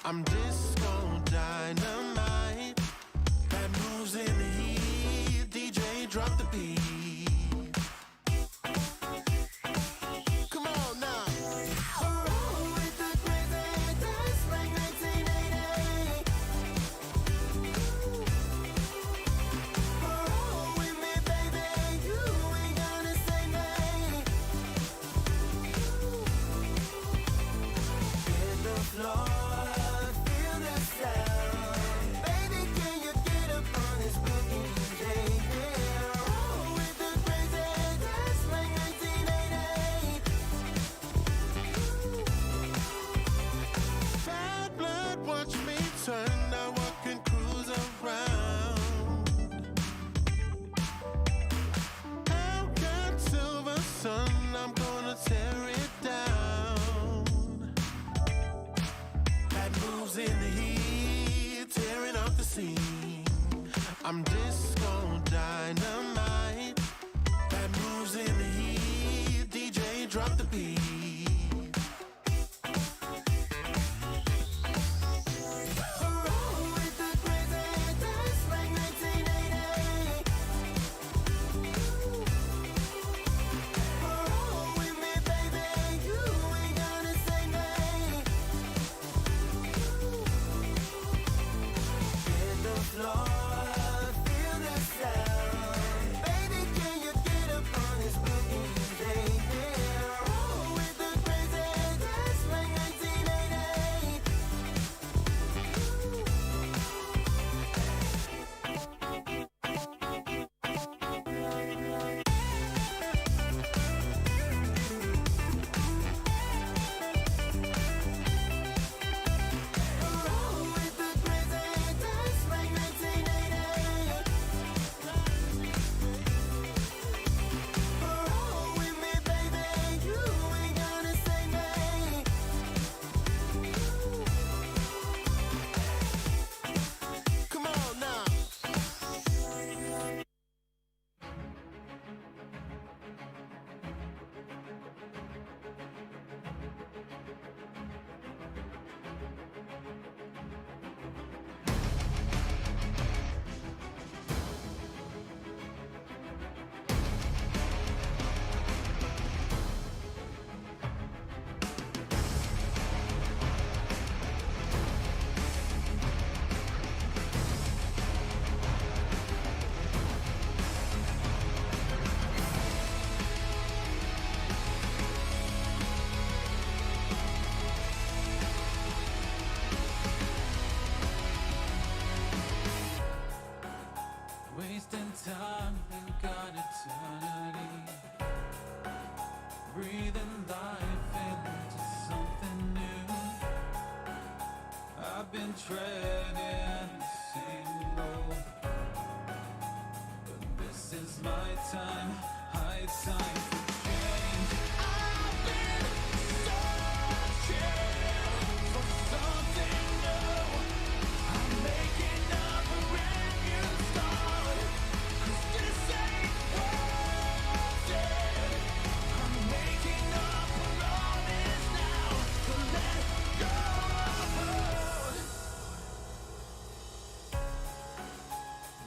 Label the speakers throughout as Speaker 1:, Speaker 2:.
Speaker 1: I'm disco dynamite. Bad moves in the heat. DJ, drop the beat. Come on now. Roll with the crazy dance like 1980. Roll with me, baby. You ain't gonna save me. Hit the floor. Turn now, walk and cruise around. Hellcat silver sun, I'm gonna tear it down. Bad moves in the heat, tearing up the scene. I'm disco dynamite. Bad moves in the heat, DJ, drop the beat. Wasting time, we got eternity. Breathing life into something new. I've been treading the same road, but this is my time, high time for change. I've been searching for something new. I'm making up a brand new start, 'cause this ain't worth it. I'm making up a promise now to let go of.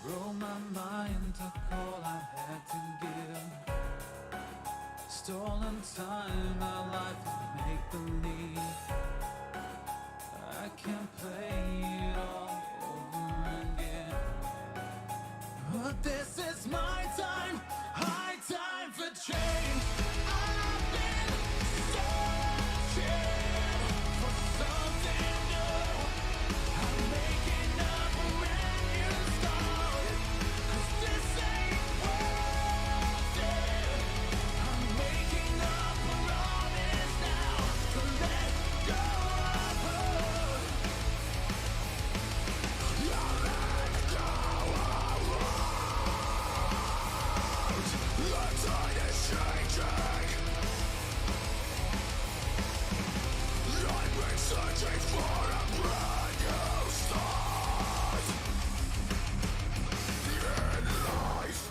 Speaker 1: Roll my mind, took all I had to give. Stolen time, my life would make believe. I can't play it all over again, but this is my time, high time for change. I've been searching for something new. I'm making up a brand new start, 'cause this ain't worth it. I'm making up a promise now to let go of. The tide is changing. I've been searching for a brand new start in life.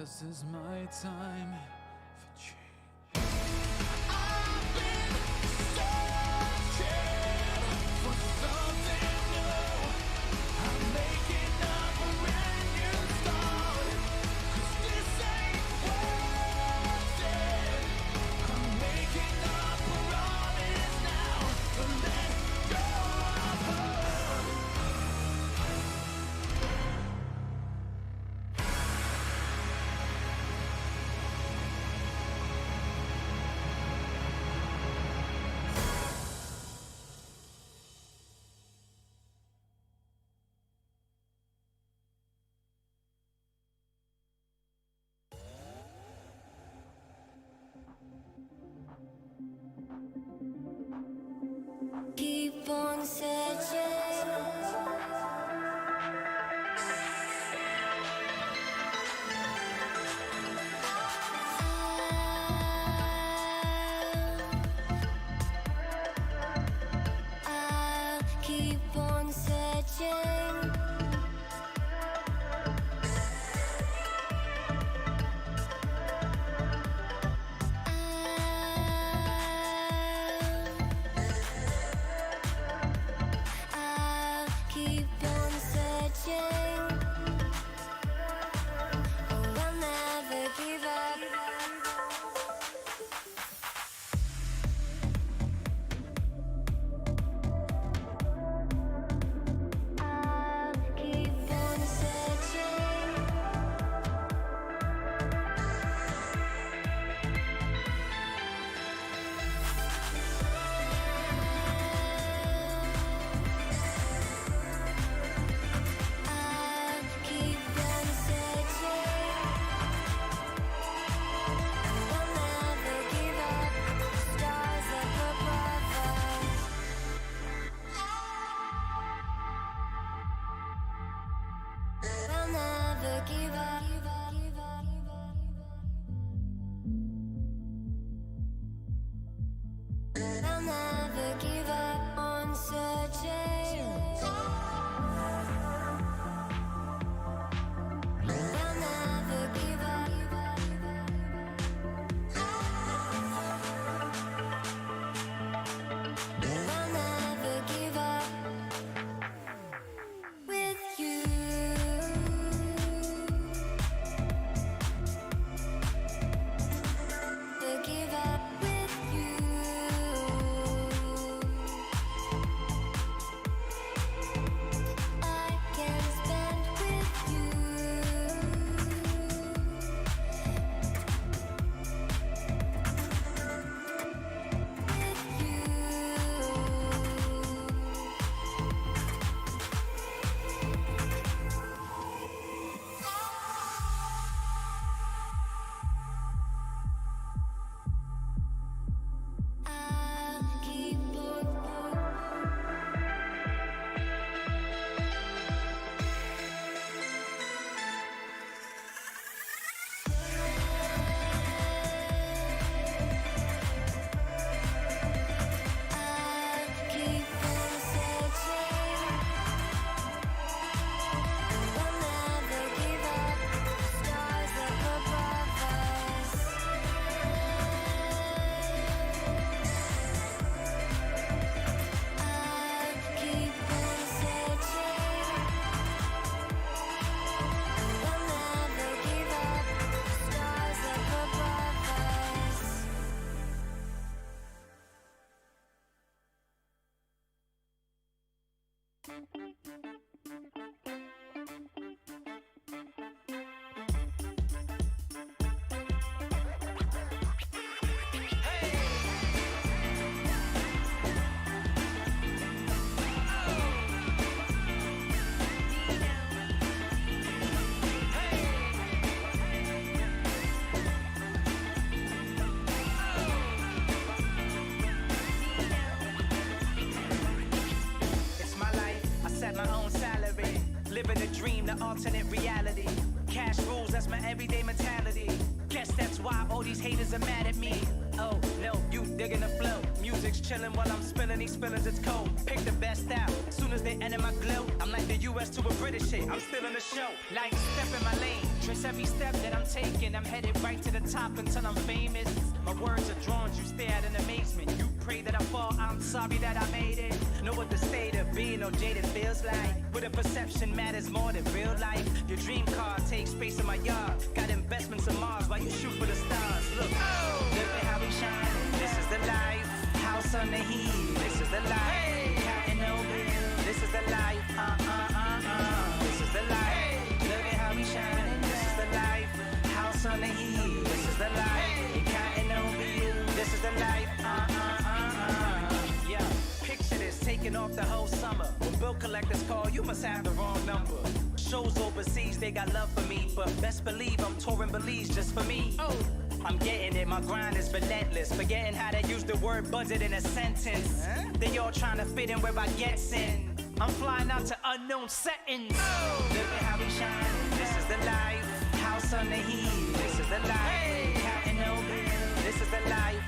Speaker 1: This is my time for change.
Speaker 2: Keep on searching. I'll keep on searching. I'll keep on searching. Oh, I'll never give up. I'll keep on searching. I'll keep on searching. I'll never give up. Stars up above us. I'll never give up. I'll never give up on searching. I'll never give up. I'll never give up with you. Never give up with you. I can spend with you. With you. I'll keep on. I'll keep on searching. I'll never give up. Stars up above us. I'll keep on searching. I'll never give up. Stars up above us.
Speaker 3: It's my life, I set my own salary. Living a dream, the alternate reality. Cash rules, that's my everyday mentality. Guess that's why all these haters are mad at me. Oh, no, you digging the flow. Music's chilling while I'm spilling these feelings, it's cold. Pick the best out. Soon as they enter my glow, I'm like the US to a British shit. I'm still in the show, like step in my lane. Trace every step that I'm taking. I'm headed right to the top until I'm famous. My words are drawn, you stare at in amazement. You pray that I fall, I'm sorry that I made it. Know what the state of being or jaded feels like. With a perception matters more than real life. Your dream car takes space in my yard. Got investments in Mars while you shoot for the stars. Look, look at how we shine. This is the life. House on the heat. This is the life. Counting no bill. This is the life. This is the life. Look at how we shine. This is the life. House on the heat. This is the life. Counting no bill. This is the life. Yeah. Picture this, taking off the whole summer. When bill collectors call, you must have the wrong number. Shows overseas, they got love for me, but best believe I'm touring Belize just for me. Oh, I'm getting it, my grind is relentless. Forgetting how to use the word budget in a sentence. They all trying to fit in where I gets in. I'm flying out to unknown settings. Look at how we shine. This is the life. House on the heat. This is the life. Counting no bill. This is the life.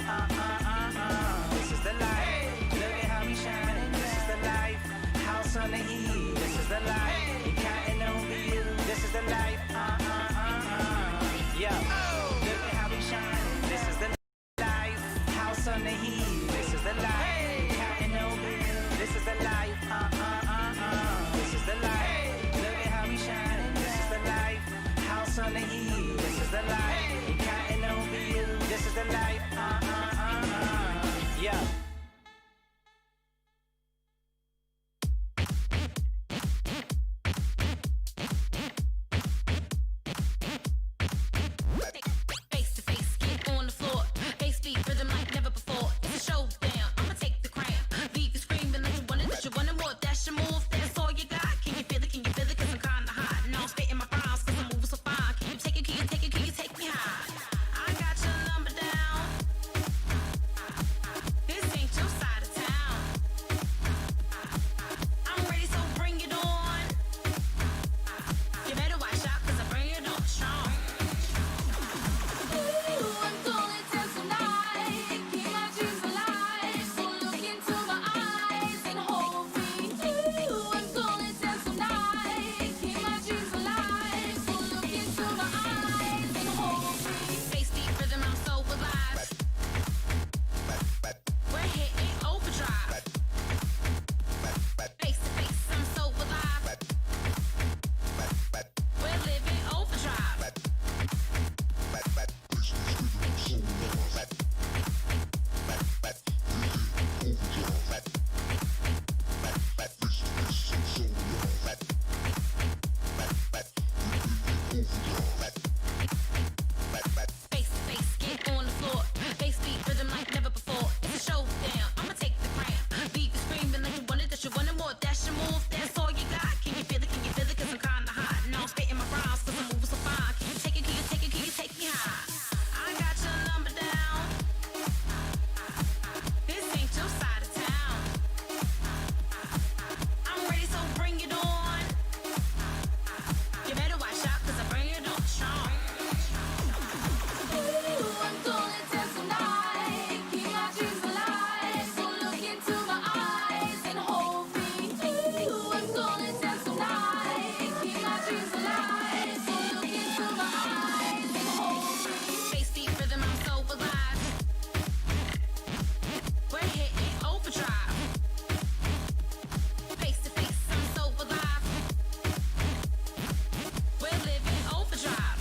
Speaker 3: This is the life. Look at how we shine. This is the life. House on the heat. This is the life. Counting no bill. This is the life. Yeah. Look at how we shine. This is the life. House on the heat. This is the life. Counting no bill. This is the life. This is the life. Look at how we shine. This is the life. House on the heat. This is the life. Counting no bill. This is the life. Yeah.
Speaker 4: Face to face, get on the floor. Face beat rhythm like never before. It's a showdown. I'ma take the crown. Leave you screaming like you wanted more. That's your move. That's all you got. Can you feel it? Can you feel it? 'Cause I'm kinda hot. No, I'm spitting my rhymes 'cause I'm moving so fine. Can you take it? Can you take it? Can you take me high? I got your number down. This ain't your side of town. I'm ready, so bring it on. You better watch out 'cause I bring it on strong.
Speaker 2: Ooh, I'm going to tonight. Keep my dreams alive. So look into my eyes and hold me. Ooh, I'm going to tonight. Keep my dreams alive. So look into my eyes and hold me.
Speaker 4: Face beat rhythm, I'm so alive. We're hitting overdrive. Face to face, I'm so alive. We're living overdrive. Face to face, get on the floor. Face beat rhythm like never before. It's a showdown. I'ma take the crown. Leave you screaming like you wanted more. That's your move. That's all you got. Can you feel it? Can you feel it? 'Cause I'm kinda hot. No, I'm spitting my rhymes 'cause I'm moving so fine. Can you take it? Can you take it? Can you take me high? I got your number down. This ain't your side of town. I'm ready, so bring it on. You better watch out 'cause I bring it on strong.
Speaker 2: Ooh, I'm going to tonight. Keep my dreams alive. So look into my eyes and hold me. Ooh, I'm going to tonight. Keep my dreams alive. So look into my eyes and hold me.
Speaker 4: Face beat rhythm, I'm so alive. We're hitting overdrive. Face to face, I'm so alive. We're living overdrive.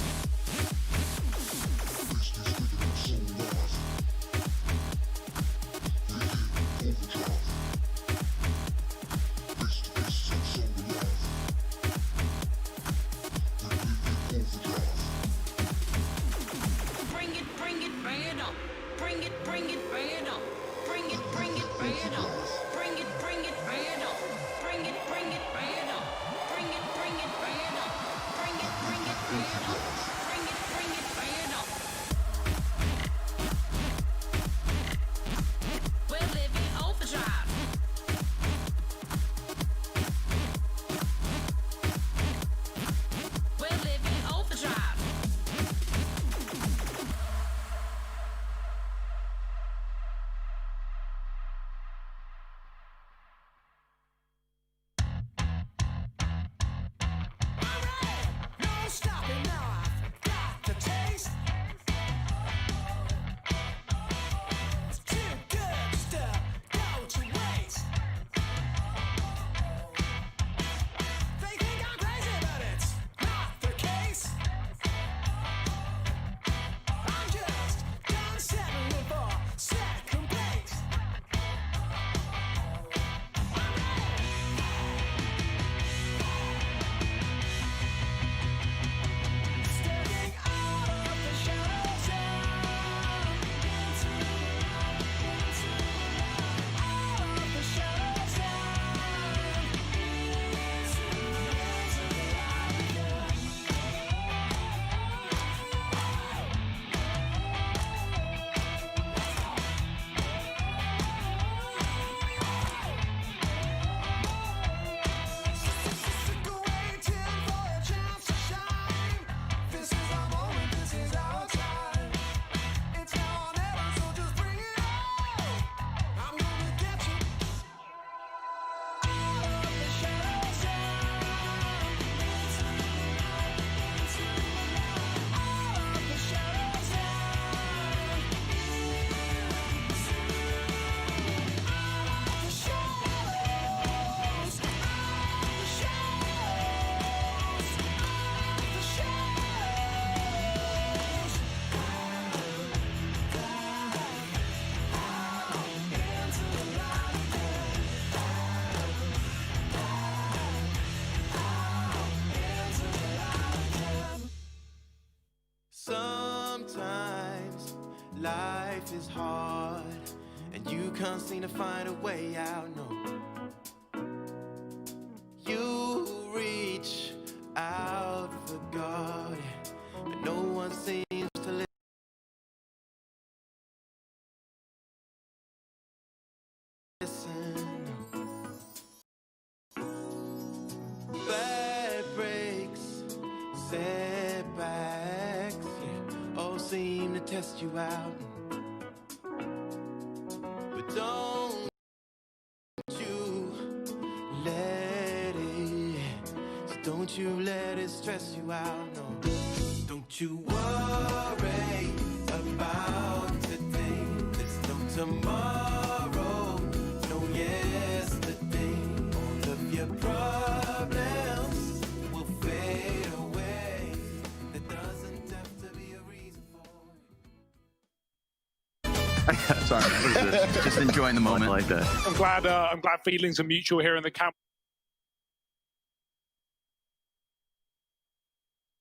Speaker 4: Bring it, bring it, bring it on. Bring it, bring it, bring it on. Bring it, bring it, bring it on. Bring it, bring it, bring it on. Bring it, bring it, bring it on. Bring it, bring it, bring it on. Bring it, bring it, bring it on. Bring it, bring it, bring it on. We're living overdrive. We're living overdrive.
Speaker 1: Sometimes life is hard and you can't seem to find a way out, no. You reach out for God, but no one seems to listen. Bad breaks, setbacks, yeah, all seem to test you out. But don't you let it, so don't you let it stress you out, no. Don't you worry about today, there's no tomorrow, no yesterday. All of your problems will fade away. There doesn't have to be a reason for it.
Speaker 5: Sorry, what is this? Just enjoying the moment.
Speaker 6: like that.
Speaker 7: I'm glad feelings are mutual here in the camp.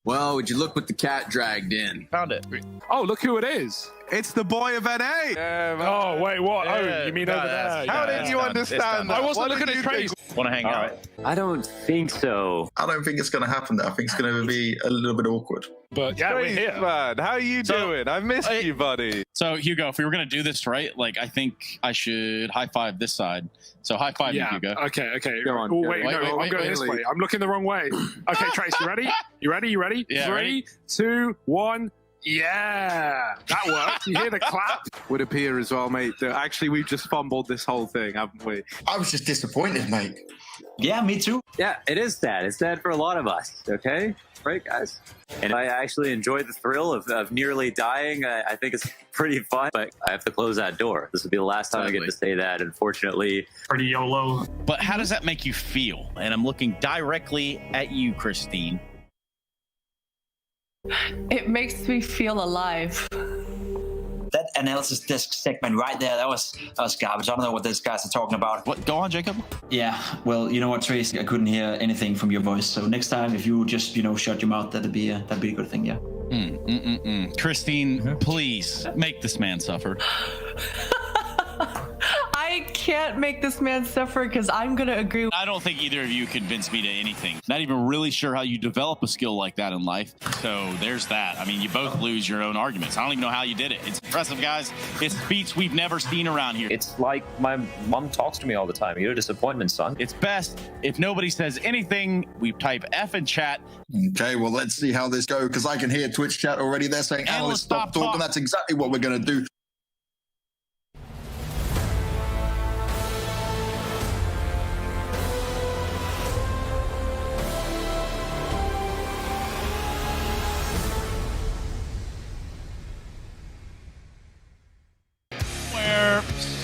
Speaker 5: Well, would you look what the cat dragged in?
Speaker 6: Found it.
Speaker 7: Oh, look who it is.
Speaker 8: It's the boy of NA.
Speaker 7: Oh, wait, what? Oh, you mean over there?
Speaker 8: How did you understand that?
Speaker 7: I wasn't
Speaker 8: What
Speaker 7: looking
Speaker 8: did
Speaker 7: at
Speaker 8: you
Speaker 7: Trace.
Speaker 6: Want to hang out?
Speaker 9: I don't think so.
Speaker 10: I don't think it's going to happen. I think it's going to be a little bit awkward.
Speaker 7: But yeah, we're here.
Speaker 8: Man, how you doing? I missed you, buddy.
Speaker 6: So, Hugo, if we were going to do this right, like, I think I should high five this side. So, high five you, Hugo.
Speaker 7: Okay.
Speaker 8: Go on,
Speaker 7: Oh,
Speaker 8: go.
Speaker 7: wait, no, I'm going this way. I'm looking the wrong way. Okay, Trace, you ready? You ready?
Speaker 6: Yeah,
Speaker 7: 3, 2, 1. Yeah, that worked. You hear the clap?
Speaker 8: Would appear as well, mate, that actually we've just fumbled this whole thing, haven't we?
Speaker 10: I was just disappointed, mate.
Speaker 9: Yeah, me too. Yeah, it is sad. It's sad for a lot of us, okay? Right, guys? And I actually enjoyed the thrill of nearly dying. I think it's pretty fun, but I have to close that door. This will be the last time I get to say that, unfortunately.
Speaker 11: Pretty YOLO.
Speaker 6: But how does that make you feel? And I'm looking directly at you, Christine.
Speaker 12: It makes me feel alive.
Speaker 11: That analysis disc segment right there, that was garbage. I don't know what these guys are talking about.
Speaker 6: What? Go on, Jacob.
Speaker 11: Yeah, well, you know what, Trace? I couldn't hear anything from your voice. So next time, if you just, shut your mouth, that'd be a good thing, yeah.
Speaker 6: Christine, please make this man suffer.
Speaker 12: I can't make this man suffer because I'm going to agree.
Speaker 6: I don't think either of you convinced me to anything. Not even really sure how you develop a skill like that in life. So there's that. I mean, you both lose your own arguments. I don't even know how you did it. It's impressive, guys. It's feats we've never seen around here.
Speaker 9: It's like my mom talks to me all the time. You're a disappointment, son.
Speaker 6: It's best if nobody says anything, we type F in chat.
Speaker 10: Okay, well, let's see how this goes, because I can hear Twitch chat already. They're saying, analysts, stop talking. That's exactly what we're going to do.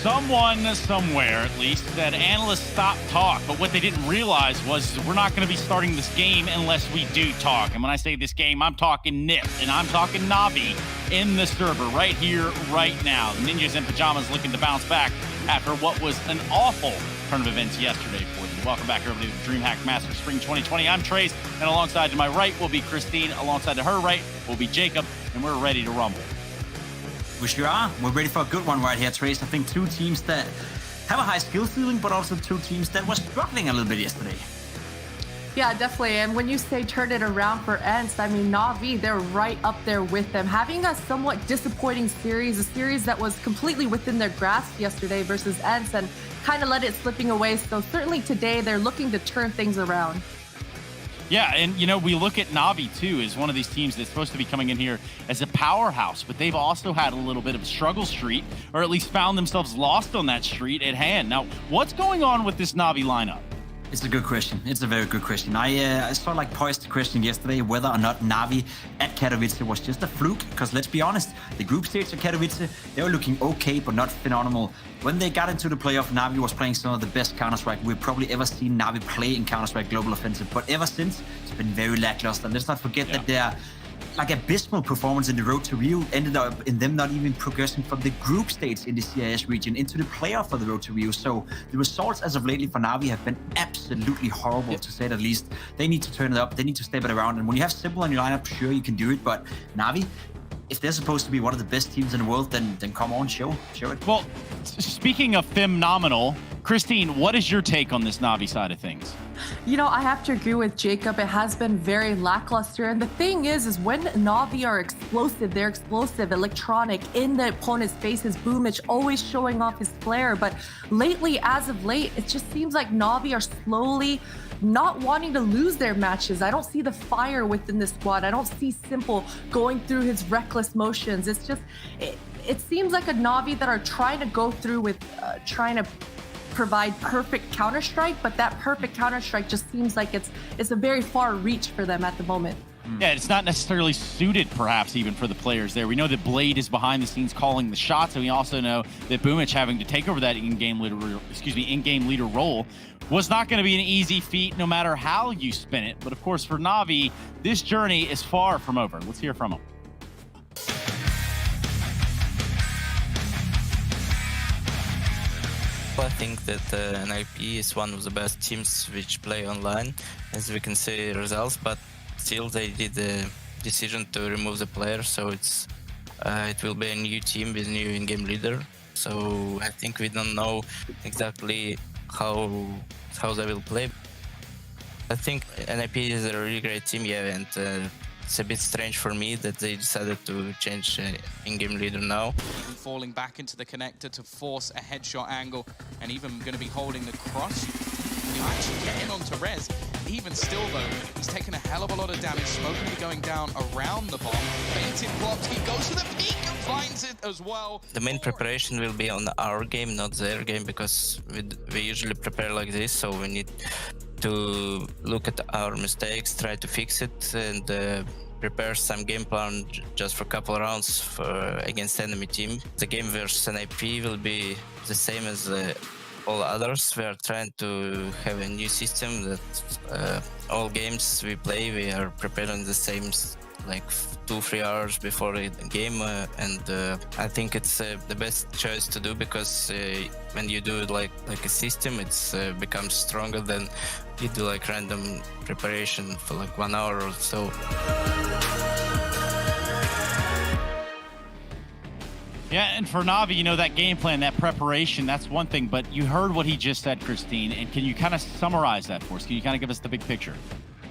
Speaker 6: Someone somewhere, at least, said analysts stop talk. But what they didn't realize was we're not going to be starting this game unless we do talk. And when I say this game, I'm talking NIP, and I'm talking Navi in the server right here, right now. The Ninjas in Pajamas looking to bounce back after what was an awful turn of events yesterday for them. Welcome back, everybody, to the DreamHack Masters Spring 2020. I'm Trace, and alongside to my right will be Christine. Alongside to her right will be Jacob, and we're ready to rumble.
Speaker 11: We sure are. We're ready for a good one right here, Trace. I think two teams that have a high skill ceiling, but also two teams that were struggling a little bit yesterday.
Speaker 12: Yeah, definitely. And when you say turn it around for Ents, I mean, Navi, they're right up there with them. Having a somewhat disappointing series, a series that was completely within their grasp yesterday versus Ents, and kind of let it slipping away. So certainly today, they're looking to turn things around.
Speaker 6: Yeah, and we look at Navi too as one of these teams that's supposed to be coming in here as a powerhouse, but they've also had a little bit of a struggle streak, or at least found themselves lost on that street at hand. Now, what's going on with this Navi lineup?
Speaker 11: It's a good question. It's a very good question. I sort of like posed the question yesterday whether or not Navi at Katowice was just a fluke, because let's be honest, the group stage at Katowice, they were looking okay, but not phenomenal. When they got into the playoff, Navi was playing some of the best Counter-Strike we've probably ever seen Navi play in Counter-Strike Global Offensive, but ever since, it's been very lackluster. And let's not forget that they're abysmal performance in the road to Rio ended up in them not even progressing from the group stage in the CIS region into the playoff for the road to Rio. So the results as of lately for Navi have been absolutely horrible, to say the least. They need to turn it up. They need to step it around. And when you have Simple in your lineup, sure, you can do it. But Navi, if they're supposed to be one of the best teams in the world, then come on, show it.
Speaker 6: Well, speaking of phenomenal, Christine, what is your take on this Navi side of things?
Speaker 12: You know, I have to agree with Jacob. It has been very lackluster. And the thing is when Navi are explosive, they're explosive, electronic, in the opponent's faces. Boomich always showing off his flair. But lately, as of late, it just seems like Navi are slowly not wanting to lose their matches. I don't see the fire within the squad. I don't see Simple going through his reckless motions. It's just, it seems like a Navi that are trying to go through with trying to provide perfect Counter-Strike, but that perfect Counter-Strike just seems like it's a very far reach for them at the moment.
Speaker 6: Yeah, it's not necessarily suited, perhaps, even for the players there. We know that Blade is behind the scenes calling the shots, and we also know that Boomich having to take over that in-game leader role was not going to be an easy feat, no matter how you spin it. But of course, for Navi, this journey is far from over. Let's hear from him.
Speaker 13: I think that NIP is one of the best teams which play online, as we can see results, but still they did the decision to remove the player, so it will be a new team with new in-game leader. So I think we don't know exactly how they will play. I think NIP is a really great team, yeah, and it's a bit strange for me that they decided to change in-game leader now.
Speaker 14: Falling back into the connector to force a headshot angle, and even going to be holding the cross. You actually get in onto Rez. Even still, though, he's taken a hell of a lot of damage. Smoke will be going down around the bomb. Fainted blocks. He goes to the peak and finds it as well.
Speaker 13: The main preparation will be on our game, not their game, because we usually prepare like this, so we need to look at our mistakes, try to fix it, and prepare some game plan just for a couple of rounds against enemy team. The game versus NIP will be the same as all others. We are trying to have a new system that all games we play, we are preparing the same like 2-3 hours before the game, and I think it's the best choice to do, because when you do it like a system, it's becomes stronger than you do like random preparation for like 1 hour or so.
Speaker 6: Yeah, and for Navi, you know, that game plan, that preparation, that's one thing, but you heard what he just said, Christine, and can you kind of summarize that for us? Can you kind of give us the big picture?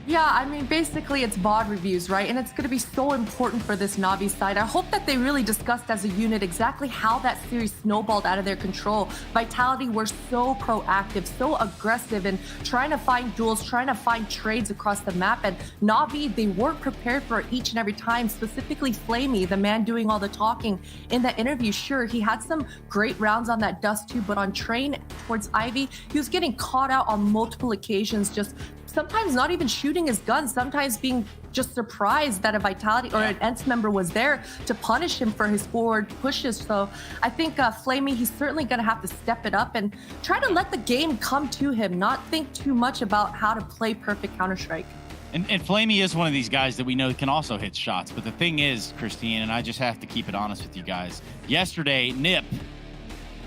Speaker 12: Yeah, I mean, basically it's VOD reviews, right? And it's going to be so important for this Navi side. I hope that they really discussed as a unit exactly how that series snowballed out of their control. Vitality were so proactive, so aggressive, and trying to find duels, trying to find trades across the map. And Navi, they weren't prepared for it each and every time, specifically Flamey, the man doing all the talking in that interview. Sure, he had some great rounds on that Dust 2, but on Train towards Ivy, he was getting caught out on multiple occasions, just sometimes not even shooting his gun, sometimes being just surprised that a Vitality or an ENCE member was there to punish him for his forward pushes. So I think Flamey, he's certainly going to have to step it up and try to let the game come to him, not think too much about how to play perfect Counter-Strike.
Speaker 6: And Flamey is one of these guys that we know can also hit shots. But the thing is, Christine, and I just have to keep it honest with you guys, yesterday, Nip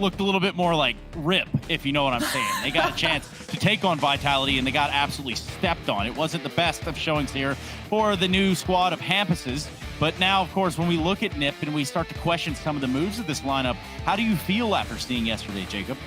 Speaker 6: looked a little bit more like Rip, if you know what I'm saying. They got a chance to take on Vitality, and they got absolutely stepped on. It wasn't the best of showings here for the new squad of Hampuses. But now, of course, when we look at Nip and we start to question some of the moves of this lineup, how do you feel after seeing yesterday, Jacob?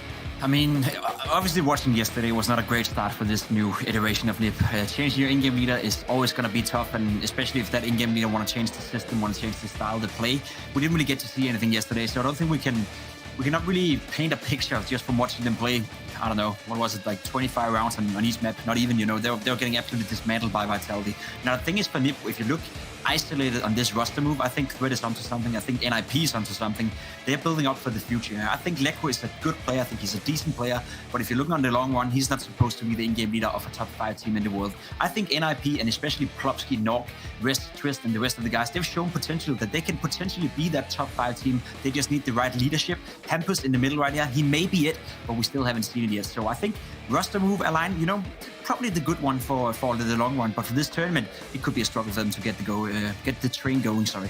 Speaker 11: I mean, obviously watching yesterday was not a great start for this new iteration of Nip. Changing your in-game leader is always going to be tough, and especially if that in-game leader want to change the system, want to change the style to play. We didn't really get to see anything yesterday, so I don't think we cannot really paint a picture just from watching them play. I don't know, what was it, like 25 rounds on each map? Not even, you know, they were getting absolutely dismantled by Vitality. Now, the thing is for Nip, if you look isolated on this roster move, I think Thread is onto something. I think NIP is onto something. They're building up for the future. I think Lekko is a good player. I think he's a decent player. But if you're looking on the long run, he's not supposed to be the in-game leader of a top 5 team in the world. I think NIP, and especially Plopsky, Nok, Twist, and the rest of the guys, they've shown potential that they can potentially be that top 5 team. They just need the right leadership. Hampus in the middle right here, he may be it, but we still haven't seen it yet. So I think roster move align, you know, probably the good one for the long run. But for this tournament, it could be a struggle for them to get the train going. Sorry.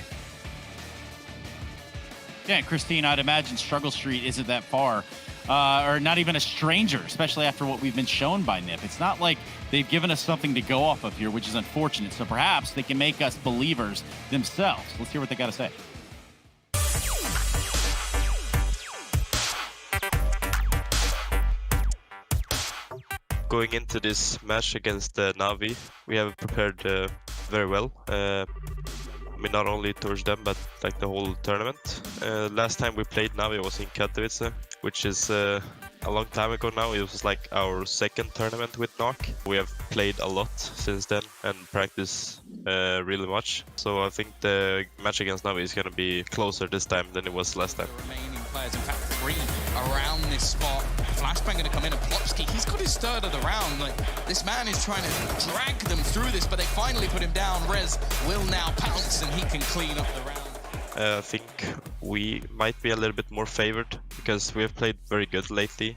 Speaker 6: Yeah, Christine, I'd imagine Struggle Street isn't that far or not even a stranger, especially after what we've been shown by Nip. It's not like they've given us something to go off of here, which is unfortunate. So perhaps they can make us believers themselves. Let's hear what they got to say.
Speaker 15: Going into this match against Navi, we have prepared very well. I mean, not only towards them, but like the whole tournament. Last time we played Navi was in Katowice, which is a long time ago now. It was like our second tournament with NOC. We have played a lot since then and practiced really much. So I think the match against Navi is going to be closer this time than it was last time.
Speaker 14: The remaining players, in fact, 3 around this spot. Flashbang going to come in, and Plopsky, he's got his third of the round. Like, this man is trying to drag them through this, but they finally put him down. Rez will now pounce, and he can clean up the round.
Speaker 15: I think we might be a little bit more favored because we have played very good lately,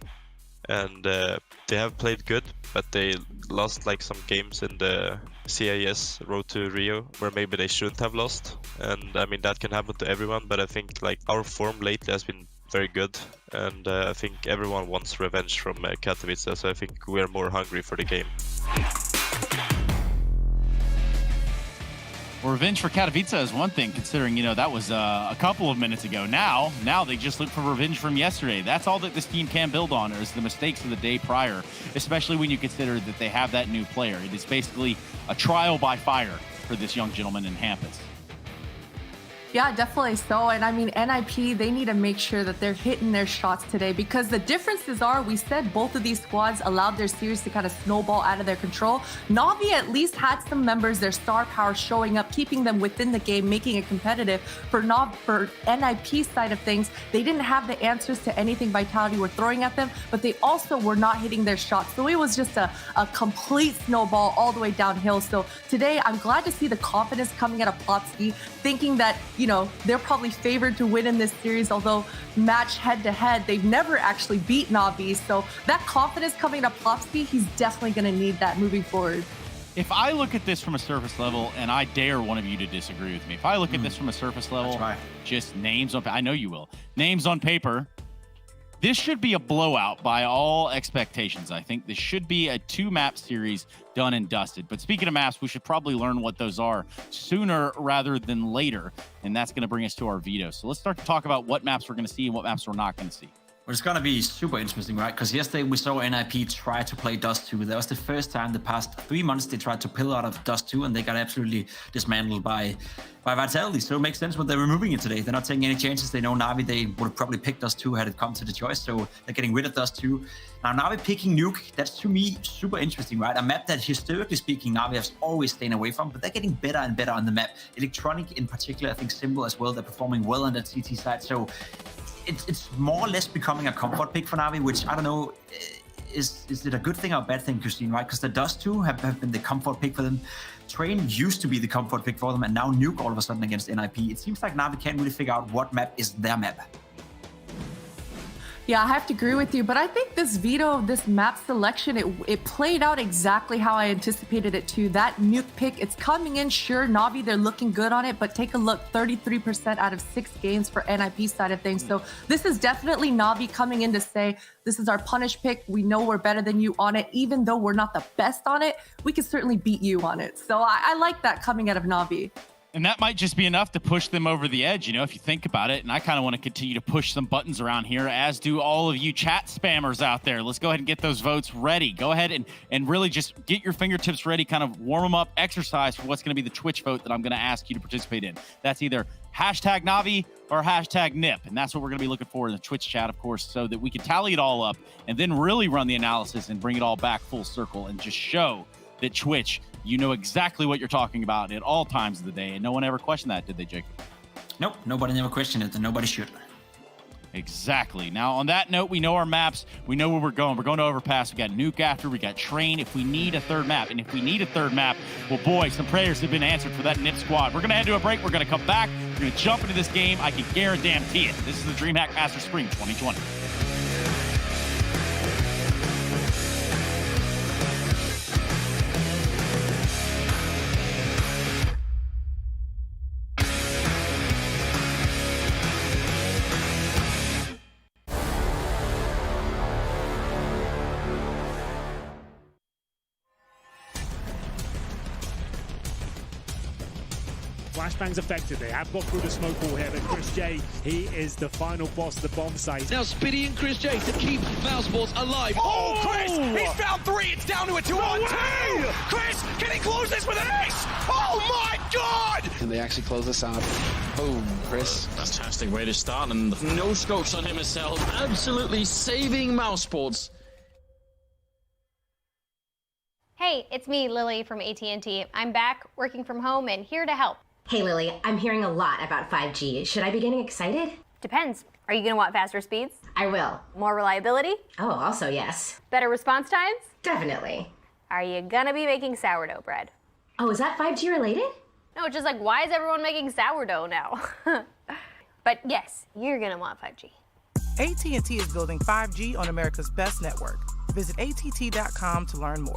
Speaker 15: and they have played good, but they lost like some games in the CIS Road to Rio where maybe they shouldn't have lost. And I mean, that can happen to everyone, but I think like our form lately has been very good, and I think everyone wants revenge from Katowice, so I think we're more hungry for the game.
Speaker 6: Well, revenge for Katowice is one thing, considering, you know, that was a couple of minutes ago. Now they just look for revenge from yesterday. That's all that this team can build on, is the mistakes of the day prior, especially when you consider that they have that new player. It is basically a trial by fire for this young gentleman in Hampus.
Speaker 12: Yeah, definitely so. And I mean, NIP, they need to make sure that they're hitting their shots today, because the differences are, we said both of these squads allowed their series to kind of snowball out of their control. Navi at least had some members, their star power showing up, keeping them within the game, making it competitive. For NIP side of things, they didn't have the answers to anything Vitality were throwing at them, but they also were not hitting their shots. So it was just a complete snowball all the way downhill. So today, I'm glad to see the confidence coming out of Plopsky, thinking that, you know, they're probably favored to win in this series, although match head-to-head, they've never actually beat Navi. So that confidence coming to Plopsky, he's definitely going to need that moving forward.
Speaker 6: If I look at this from a surface level, and I dare one of you to disagree with me, if I look at this from a surface level, just names on, I know you will, names on paper, this should be a blowout by all expectations. I think this should be a 2-map series done and dusted. But speaking of maps, we should probably learn what those are sooner rather than later. And that's going to bring us to our veto. So let's start to talk about what maps we're going to see and what maps we're not going to see.
Speaker 11: Well, it's going to be super interesting, right? Because yesterday we saw NIP try to play Dust 2. That was the first time the past 3 months they tried to pull out of Dust 2, and they got absolutely dismantled by Vitality. So it makes sense when they're removing it today. They're not taking any chances. They know Navi, they would have probably picked Dust 2 had it come to the choice. So they're getting rid of Dust 2. Now Navi picking Nuke, that's to me super interesting, right? A map that historically speaking Navi has always stayed away from, but they're getting better and better on the map. Electronic in particular, I think Symbol as well, they're performing well on that CT side. So it's more or less becoming a comfort pick for Navi, which I don't know, is it a good thing or a bad thing, Christine, right? Because the Dust 2 have been the comfort pick for them. Train used to be the comfort pick for them, and now Nuke all of a sudden against NIP. It seems like Navi can't really figure out what map is their map.
Speaker 12: Yeah, I have to agree with you, but I think this veto, this map selection, it played out exactly how I anticipated it to. That Nuke pick, it's coming in, sure, Navi, they're looking good on it, but take a look, 33% out of 6 games for NIP side of things. So this is definitely Navi coming in to say, this is our punish pick. We know we're better than you on it. Even though we're not the best on it, we can certainly beat you on it. So I like that coming out of Navi.
Speaker 6: And that might just be enough to push them over the edge, you know, if you think about it. And I kind of want to continue to push some buttons around here, as do all of you chat spammers out there. Let's go ahead and get those votes ready. Go ahead and really just get your fingertips ready, kind of warm them up, exercise for what's going to be the Twitch vote that I'm going to ask you to participate in. That's either hashtag Navi or hashtag Nip. And that's what we're going to be looking for in the Twitch chat, of course, so that we can tally it all up and then really run the analysis and bring it all back full circle and just show that Twitch, you know exactly what you're talking about at all times of the day. And no one ever questioned that, did they, Jacob?
Speaker 11: Nope, nobody never questioned it, and nobody should.
Speaker 6: Exactly. Now, on that note, we know our maps. We know where we're going. We're going to Overpass. We got Nuke after. We got Train. If we need a third map, and if we need a third map, well, boy, some prayers have been answered for that Nip squad. We're going to head to a break. We're going to come back. We're going to jump into this game. I can guarantee it. This is the DreamHack Master Spring 2020.
Speaker 16: Flashbang's effective. They have got through the smoke wall here, but Chris J, he is the final boss of the bomb site.
Speaker 1: Now Spitty and Chris J to keep Mousesports alive. Oh, Chris! He's found 3. It's down to a 2-on-2. Chris, can he close this with an ace? Oh my God!
Speaker 17: Can they actually close this out? Boom, Chris.
Speaker 18: Fantastic way to start, and no scopes on him himself. Absolutely saving Mousesports.
Speaker 19: Hey, it's me, Lily from AT&T. I'm back, working from home, and here to help.
Speaker 20: Hey, Lily, I'm hearing a lot about 5G. Should I be getting excited?
Speaker 19: Depends. Are you going to want faster speeds?
Speaker 20: I will.
Speaker 19: More reliability?
Speaker 20: Oh, also yes.
Speaker 19: Better response times?
Speaker 20: Definitely.
Speaker 19: Are you going to be making sourdough bread?
Speaker 20: Oh, is that 5G related?
Speaker 19: No, it's just like, why is everyone making sourdough now? But yes, you're going to want 5G.
Speaker 21: AT&T is building 5G on America's best network. Visit att.com to learn more.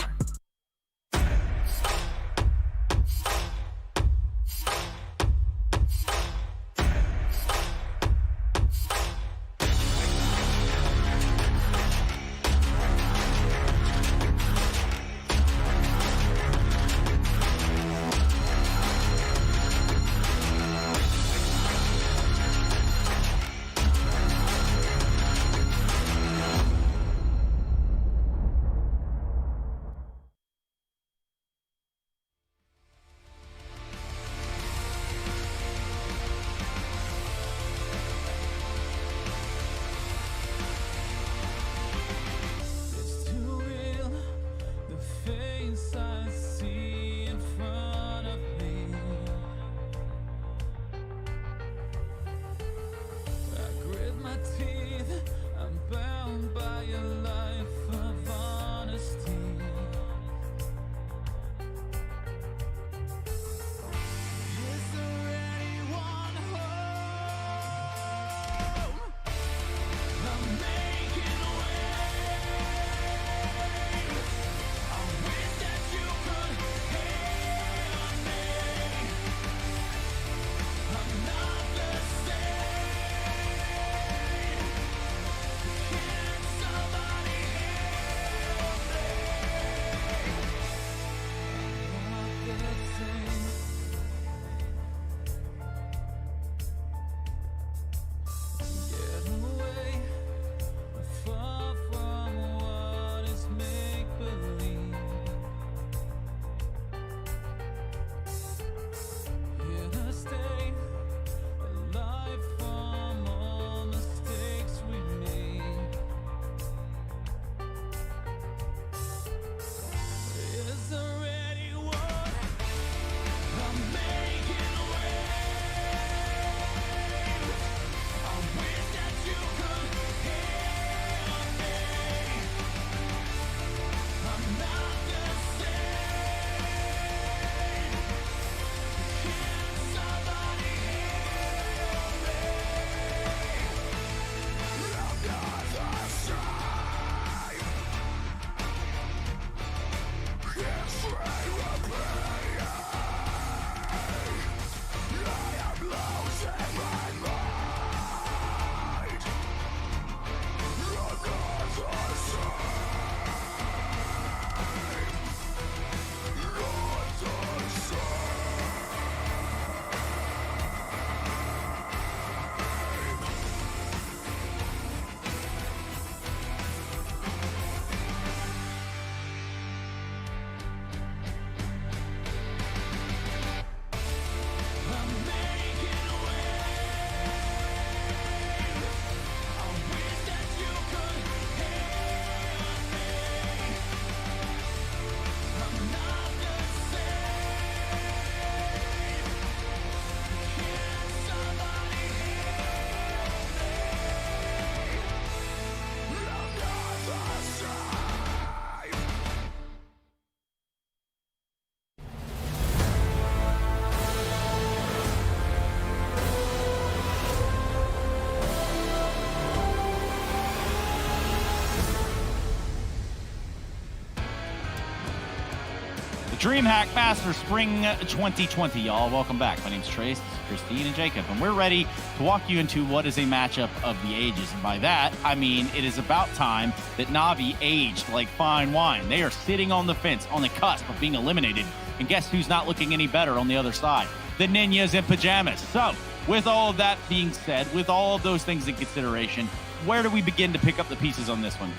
Speaker 6: DreamHack Masters Spring 2020, y'all. Welcome back. My name's Trace, Christine, and Jacob, and we're ready to walk you into what is a matchup of the ages. And by that, I mean it is about time that Navi aged like fine wine. They are sitting on the fence, on the cusp of being eliminated. And guess who's not looking any better on the other side? the Ninjas in Pajamas. So, with all of that being said, with all of those things in consideration, where do we begin to pick up the pieces on this one,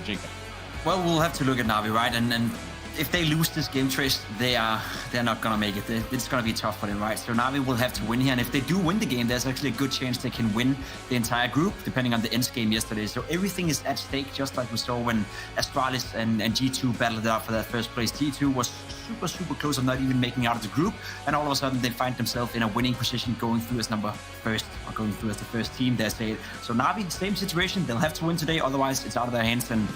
Speaker 6: Jacob?
Speaker 11: Well, we'll have to look at Navi, right? And if they lose this game, Trish, they're not gonna make it. It's gonna be tough for them, right? So Navi will have to win here, and if they do win the game, there's actually a good chance they can win the entire group, depending on the ends game yesterday. So everything is at stake, just like we saw when Astralis and G2 battled it out for that first place. G2 was super close of not even making out of the group, and all of a sudden they find themselves in a winning position, going through as number first, or going through as the first team. They say so. Navi, same situation. They'll have to win today, otherwise it's out of their hands. And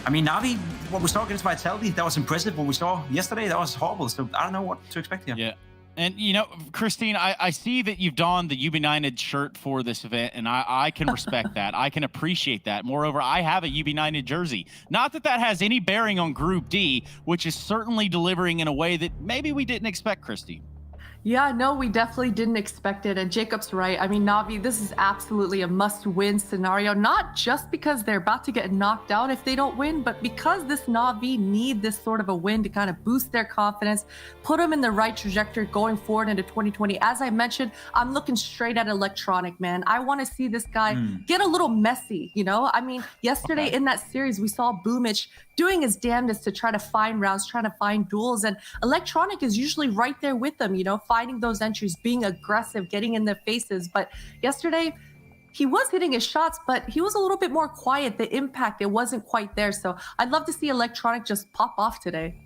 Speaker 11: I mean, Navi, what we saw against Vitality, that was impressive. What we saw yesterday, that was horrible. So I don't know what to expect here.
Speaker 6: Yeah. And, you know, Christine, I see that you've donned the UB9 shirt for this event, and I can respect that. I can appreciate that. Moreover, I have a UB9 jersey. Not that that has any bearing on Group D, which is certainly delivering in a way that maybe we didn't expect, Christine.
Speaker 12: Yeah, no, we definitely didn't expect it. And Jacob's right. I mean, Navi, this is absolutely a must-win scenario, not just because they're about to get knocked out if they don't win, but because this Navi need this sort of a win to kind of boost their confidence, put them in the right trajectory going forward into 2020. As I mentioned, I'm looking straight at Electronic, man. I want to see this guy get a little messy, you know? I mean, yesterday in that series, we saw Boomich doing his damnedest to try to find rounds, trying to find duels, and Electronic is usually right there with them, you know, finding those entries, being aggressive, getting in their faces. But yesterday, he was hitting his shots, but he was a little bit more quiet. The impact, it wasn't quite there. So I'd love to see Electronic just pop off today.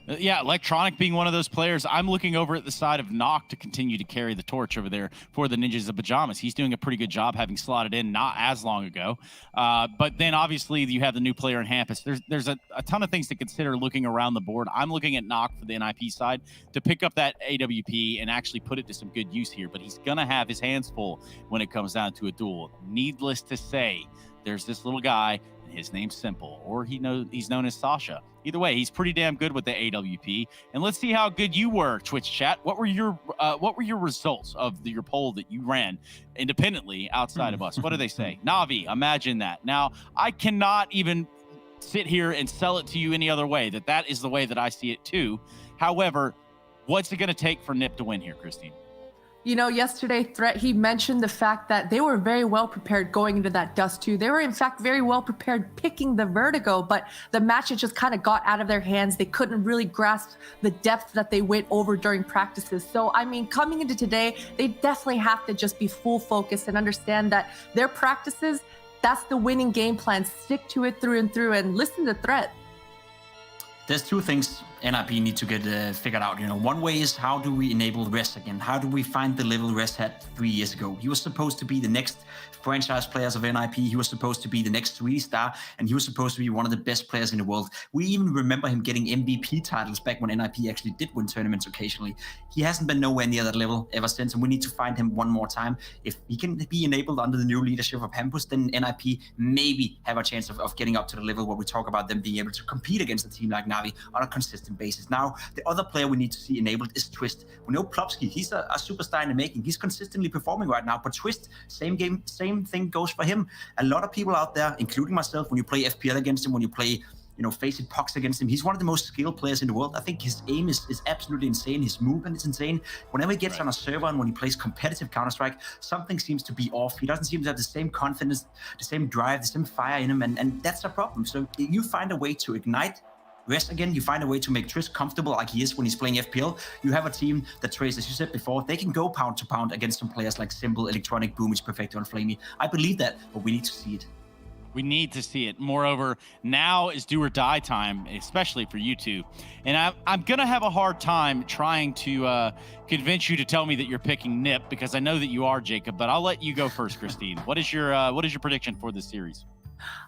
Speaker 6: Yeah, Electronic being one of those players. I'm looking over at the side of Nock to continue to carry the torch over there for the Ninjas of Pajamas. He's doing a pretty good job, having slotted in not as long ago. But then obviously you have the new player in Hampus. There's a ton of things to consider looking around the board. I'm looking at Nock for the NIP side to pick up that AWP and actually put it to some good use here. But he's going to have his hands full when it comes down to a duel. Needless to say, there's this little guy. His name's Simple, or he's known as Sasha. Either way, he's pretty damn good with the AWP. And let's see how good you were, Twitch chat. What were your results of your poll that you ran independently outside of us? What do they say? Navi, imagine that. Now, I cannot even sit here and sell it to you any other way. That is the way that I see it too. However, what's it going to take for NIP to win here, Christine?
Speaker 12: You know, yesterday, Threat, he mentioned the fact that they were very well prepared going into that Dust 2. They were, in fact, very well prepared picking the Vertigo, but the match, it just kind of got out of their hands. They couldn't really grasp the depth that they went over during practices. So, I mean, coming into today, they definitely have to just be full focus and understand that their practices, that's the winning game plan. Stick to it through and through and listen to Threat.
Speaker 11: There's two things NIP need to get figured out. You know, one way is how do we enable Res again? How do we find the level Res had 3 years ago? He was supposed to be the next franchise players of NIP. He was supposed to be the next 3-star, and he was supposed to be one of the best players in the world. We even remember him getting MVP titles back when NIP actually did win tournaments occasionally. He hasn't been nowhere near that level ever since, and we need to find him one more time. If he can be enabled under the new leadership of Hampus, then NIP maybe have a chance of getting up to the level where we talk about them being able to compete against a team like Navi on a consistent basis. Now, the other player we need to see enabled is Twist. We know Plopsky, he's a superstar in the making. He's consistently performing right now, but Twist, same game, same thing goes for him. A lot of people out there, including myself, when you play FPL against him, when you play, you know, Face-It Pucks against him, he's one of the most skilled players in the world. I think his aim is absolutely insane. His movement is insane. Whenever he gets on a server and when he plays competitive Counter-Strike, something seems to be off. He doesn't seem to have the same confidence, the same drive, the same fire in him, and that's a problem. So you find a way to ignite Rest again, you find a way to make Trish comfortable like he is when he's playing FPL. You have a team that Trace, as you said before, they can go pound to pound against some players like Simple, Electronic, Boomich, Perfecto, and Flamey. I believe that, but we need to see it.
Speaker 6: We need to see it. Moreover, now is do or die time, especially for you two. And I'm going to have a hard time trying to convince you to tell me that you're picking NIP, because I know that you are, Jacob, but I'll let you go first, Christine. What is your prediction for this series?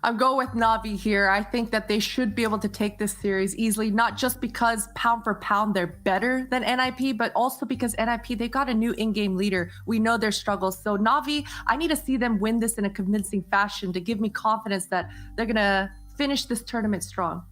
Speaker 12: I'm going with Navi here. I think that they should be able to take this series easily, not just because pound for pound they're better than NIP, but also because NIP, they got a new in-game leader. We know their struggles. So Navi, I need to see them win this in a convincing fashion to give me confidence that they're going to finish this tournament strong.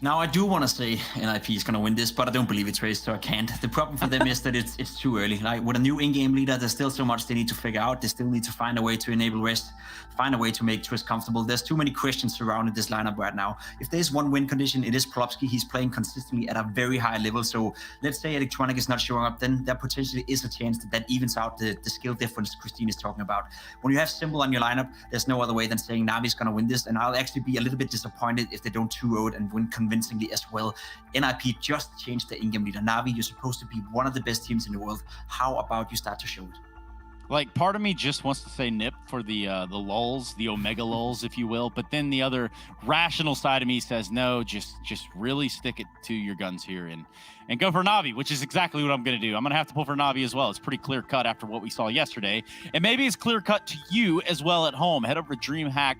Speaker 11: Now, I do want to say NIP is going to win this, but I don't believe it, Trace, so I can't. The problem for them is that it's too early. Like, with a new in-game leader, there's still so much they need to figure out. They still need to find a way to enable rest, find a way to make Twist comfortable. There's too many questions surrounding this lineup right now. If there's one win condition, it is Plopsky. He's playing consistently at a very high level, so let's say Electronic is not showing up, then there potentially is a chance that evens out the skill difference Christine is talking about. When you have Simple on your lineup, there's no other way than saying Navi's going to win this, and I'll actually be a little bit disappointed if they don't 2-0 and win convincingly as well. NIP just changed the in-game leader. Navi, you're supposed to be one of the best teams in the world. How about you start to show it?
Speaker 6: Like, part of me just wants to say nip for the lulls, the omega lulls, if you will. But then the other rational side of me says, no, just really stick it to your guns here and go for Navi, which is exactly what I'm going to do. I'm going to have to pull for Navi as well. It's pretty clear cut after what we saw yesterday. And maybe it's clear cut to you as well at home. Head over to DreamHack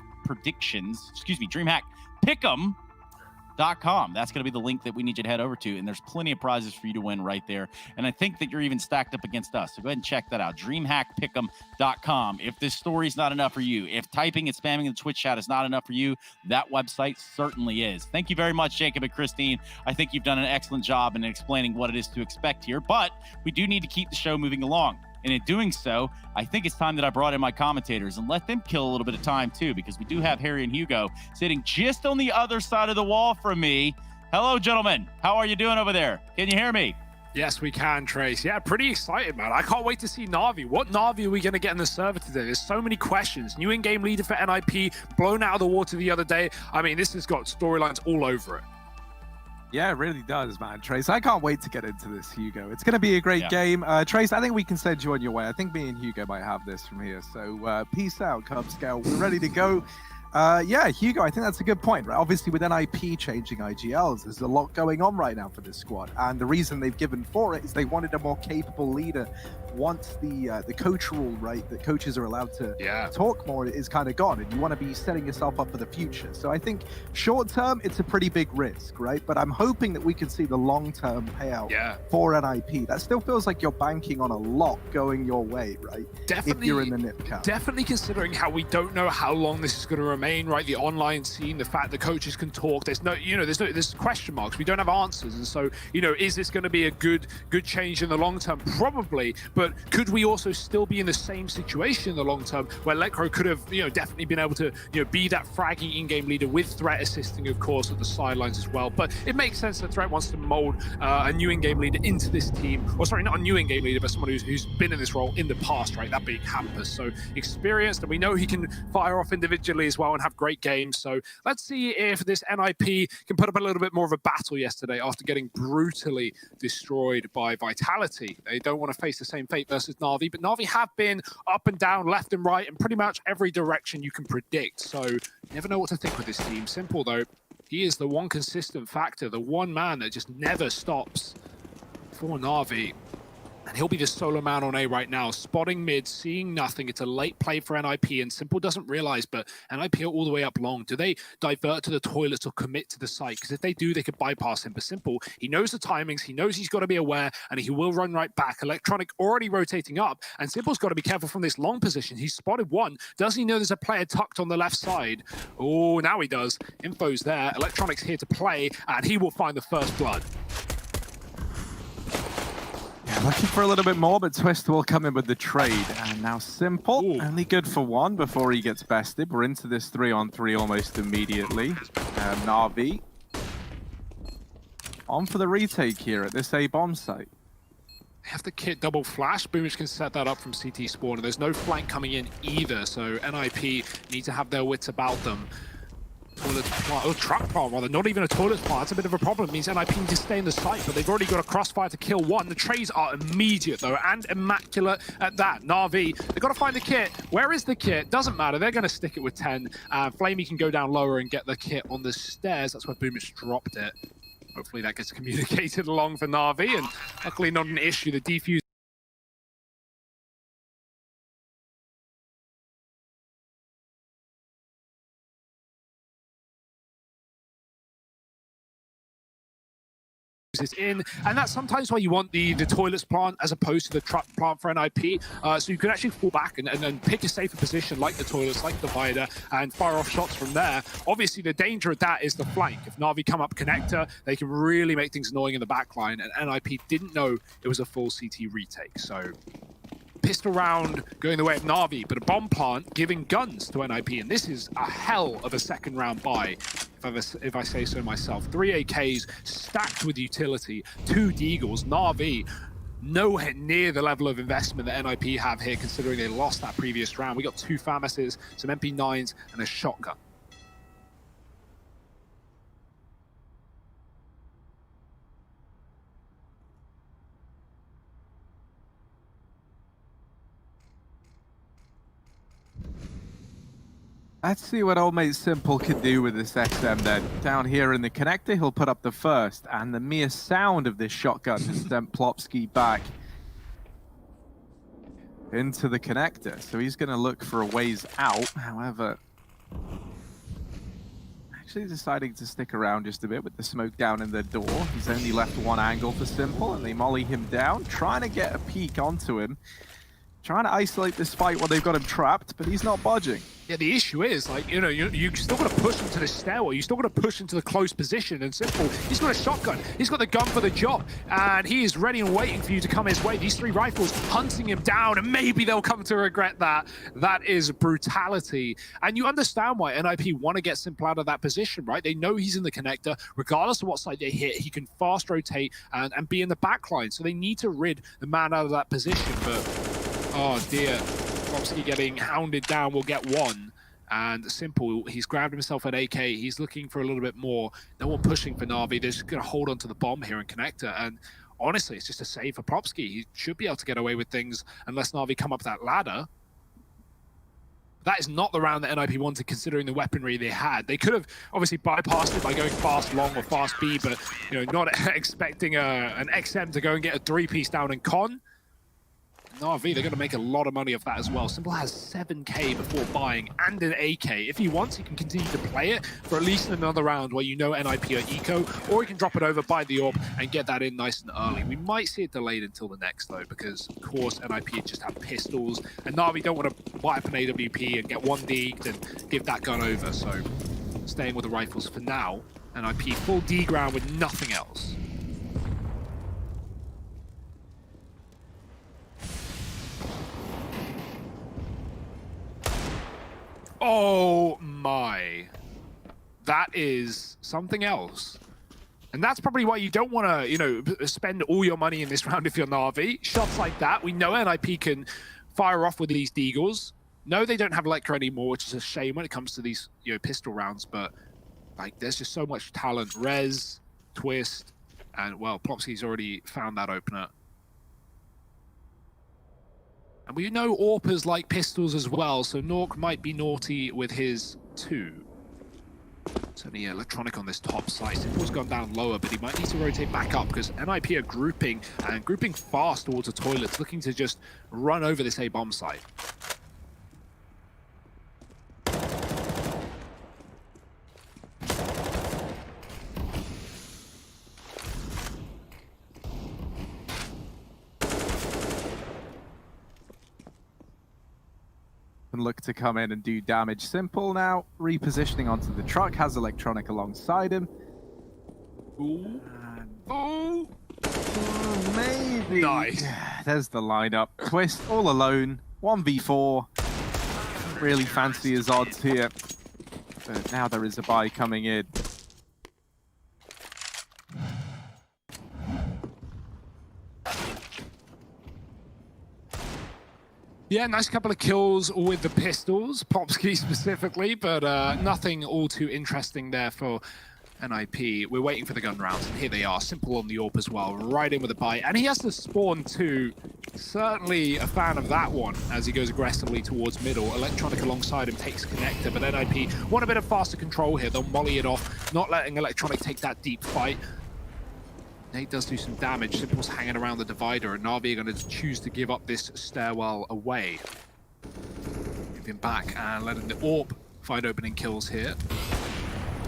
Speaker 6: Pick'em.com. That's going to be the link that we need you to head over to, and there's plenty of prizes for you to win right there. And I think that you're even stacked up against us, so go ahead and check that out. DreamHackPick'em.com. If this story is not enough for you, if typing and spamming in the Twitch chat is not enough for you, that website certainly is. Thank you very much, Jacob and Christine. I think you've done an excellent job in explaining what it is to expect here, but we do need to keep the show moving along. And in doing so, I think it's time that I brought in my commentators and let them kill a little bit of time too, because we do have Harry and Hugo sitting just on the other side of the wall from me. Hello, gentlemen. How are you doing over there? Can you hear me?
Speaker 7: Yes, we can, Trace. Yeah, pretty excited, man. I can't wait to see Navi. What Navi are we going to get in the server today? There's so many questions. New in-game leader for NIP, blown out of the water the other day. I mean, this has got storylines all over it.
Speaker 8: Yeah, it really does, man. Trace, I can't wait to get into this, Hugo. It's going to be a great game. Trace, I think we can send you on your way. I think me and Hugo might have this from here. So peace out, Cub Scout. We're ready to go. Yeah, Hugo, I think that's a good point, right? Obviously, with NIP changing IGLs, there's a lot going on right now for this squad. And the reason they've given for it is they wanted a more capable leader once the coach rule, right, that coaches are allowed to talk more is kind of gone. And you want to be setting yourself up for the future. So I think short term, it's a pretty big risk, right? But I'm hoping that we can see the long-term payout for NIP. That still feels like you're banking on a lot going your way, right?
Speaker 7: Definitely,
Speaker 8: if you're in the NIP camp.
Speaker 7: Definitely considering how we don't know how long this is going to remain, right? The online scene, the fact that coaches can talk, there's question marks. We don't have answers. And so, is this going to be a good change in the long term? Probably. But could we also still be in the same situation in the long term where Lekro could have, definitely been able to, be that fraggy in-game leader with Threat assisting, of course, at the sidelines as well. But it makes sense that Threat wants to mold a new in-game leader into this team. Or sorry, not a new in-game leader, but someone who's been in this role in the past, right? That being Hampus. So experienced, and we know he can fire off individually as well and have great games. So let's see if this NIP can put up a little bit more of a battle yesterday after getting brutally destroyed by Vitality. They don't want to face the same fate versus Navi, but Navi have been up and down, left and right, in pretty much every direction you can predict. So you never know what to think with this team. Simple though, he is the one consistent factor, the one man that just never stops for Navi. And he'll be the solo man on A right now, spotting mid, seeing nothing. It's a late play for NIP, and Simple doesn't realize, but NIP are all the way up long. Do they divert to the toilets or commit to the site? Because if they do, they could bypass him. But Simple, he knows the timings, he knows he's got to be aware, and he will run right back. Electronic already rotating up, and Simple's got to be careful from this long position. He's spotted one. Does he know there's a player tucked on the left side? Oh, now he does. Info's there. Electronic's here to play, and he will find the first blood.
Speaker 8: Looking for a little bit more, but Twist will come in with the trade. And now Simple, only good for one before he gets bested. We're into this 3-on-3 almost immediately. Navi on for the retake here at this A bomb site.
Speaker 7: They have the kit double flash. Boomich can set that up from CT spawn, and there's no flank coming in either, so NIP need to have their wits about them. Toilet plant, or truck plant rather, not even a toilet plant. That's a bit of a problem. It means NIP need to stay in the site, but they've already got a crossfire to kill one. The trays are immediate though, and immaculate at that. Navi, they've got to find the kit. Where is the kit? Doesn't matter. They're going to stick it with 10. Flamey can go down lower and get the kit on the stairs. That's where Boomich dropped it. Hopefully that gets communicated along for Navi, and luckily not an issue. The defuse this in, and that's sometimes why you want the toilets plant as opposed to the truck plant for NIP, so you can actually fall back and pick a safer position like the toilets, like the divider, and fire off shots from there. Obviously the danger of that is the flank. If Navi come up connector, they can really make things annoying in the back line, and NIP didn't know it was a full CT retake. So pistol round going the way of Navi, but a bomb plant giving guns to NIP, and this is a hell of a second round buy, if I say so myself. 3 AKs stacked with utility, 2 Deagles. Navi nowhere near the level of investment that NIP have here, considering they lost that previous round. We got 2 FAMASes, some MP9s, and a shotgun.
Speaker 8: Let's see what old mate Simple can do with this XM then. Down here in the connector, he'll put up the first, and the mere sound of this shotgun has sent Plopsky back into the connector. So he's going to look for a ways out. However, actually deciding to stick around just a bit with the smoke down in the door. He's only left one angle for Simple, and they molly him down, trying to get a peek onto him. Trying to isolate this fight while they've got him trapped, but he's not budging.
Speaker 7: Yeah, the issue is, like, you know, you still got to push him to the stairwell. You still got to push into the close position. And Simple, he's got a shotgun. He's got the gun for the job. And he is ready and waiting for you to come his way. These 3 rifles hunting him down, and maybe they'll come to regret that. That is brutality. And you understand why NIP want to get Simple out of that position, right? They know he's in the connector. Regardless of what side they hit, he can fast rotate and be in the back line. So they need to rid the man out of that position. But, oh dear, Plopsky getting hounded down will get 1. And Simple, he's grabbed himself an AK. He's looking for a little bit more. No one pushing for Navi. They're just going to hold on to the bomb here in connector. And honestly, it's just a save for Plopsky. He should be able to get away with things unless Navi come up that ladder. That is not the round that NIP wanted, considering the weaponry they had. They could have obviously bypassed it by going fast long or fast B, but not expecting an XM to go and get a 3-piece down in con. Navi, they're going to make a lot of money off that as well. Simple has 7k before buying and an AK. If he wants, he can continue to play it for at least another round where NIP are eco, or he can drop it over, buy the orb, and get that in nice and early. We might see it delayed until the next, though, because, of course, NIP just have pistols, and Navi don't want to buy up an AWP and get 1 deagged and give that gun over, so staying with the rifles for now. NIP full D ground with nothing else. Oh my. That is something else. And that's probably why you don't want to, spend all your money in this round if you're Navi. Shots like that, we know NIP can fire off with these Deagles. No, they don't have Electra anymore, which is a shame when it comes to these, pistol rounds, but like there's just so much talent. Rez, Twist, and well, Plopsky's already found that opener. And we know AWPers like pistols as well, so Nork might be naughty with his 2. Certainly electronic on this top side. Simple's gone down lower, but he might need to rotate back up because NIP are grouping, and grouping fast towards the toilets, looking to just run over this A-bomb site.
Speaker 8: And look to come in and do damage. Simple now, repositioning onto the truck, has electronic alongside him.
Speaker 7: Ooh.
Speaker 8: Oh, maybe.
Speaker 7: Nice.
Speaker 8: There's the lineup. Twist all alone, 1v4. Really fancy his odds here. But now there is a buy coming in.
Speaker 7: Yeah, nice couple of kills with the pistols, Plopsky specifically, but nothing all too interesting there for NIP. We're waiting for the gun rounds, and here they are. Simple on the AWP as well, right in with a buy. And he has to spawn too. Certainly a fan of that one as he goes aggressively towards middle. Electronic alongside him takes connector, but NIP want a bit of faster control here. They'll molly it off, not letting Electronic take that deep fight. Nate does do some damage. Simple's hanging around the divider, and Navi are going to choose to give up this stairwell away. Moving back and letting the AWP find opening kills here.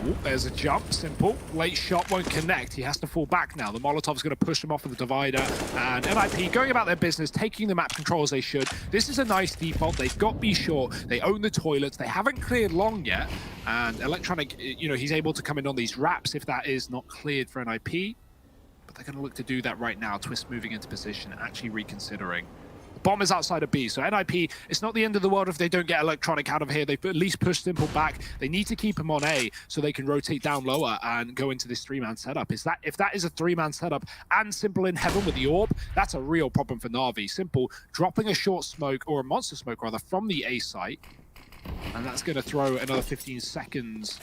Speaker 7: Oh, there's a jump, simple. Late shot won't connect. He has to fall back now. The Molotov's going to push him off of the divider. And NIP going about their business, taking the map control as they should. This is a nice default. They've got B short. They own the toilets. They haven't cleared long yet. And Electronic, you know, he's able to come in on these wraps if that is not cleared for NIP. But they're going to look to do that right now. Twist moving into position, actually reconsidering. Bomb is outside of B, so NIP, it's not the end of the world if they don't get Electronic out of here. They've at least pushed Simple back. They need to keep him on A so they can rotate down lower and go into this three-man setup. If that is a three-man setup and Simple in heaven with the orb, that's a real problem for Navi. Simple dropping a short smoke, or a monster smoke rather, from the A site, and that's going to throw another 15 seconds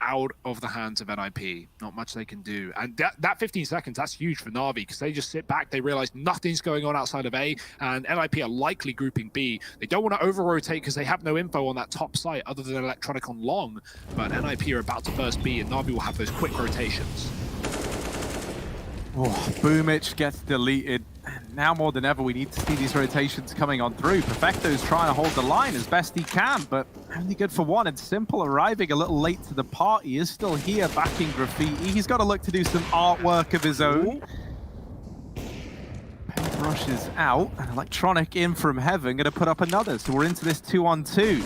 Speaker 7: out of the hands of NIP. Not much they can do. And that 15 seconds, that's huge for Navi, because they just sit back, they realize nothing's going on outside of A, and NIP are likely grouping B. They don't want to over-rotate because they have no info on that top site other than Electronic on long, but NIP are about to burst B, and Navi will have those quick rotations.
Speaker 8: Oh, Boomich gets deleted. Now more than ever, we need to see these rotations coming on through. Perfecto's trying to hold the line as best he can, but only good for one. And Simple arriving a little late to the party is still here backing Graffiti. He's got to look to do some artwork of his own. Paintbrush is out. And Electronic in from heaven, going to put up another. So we're into this 2-on-2.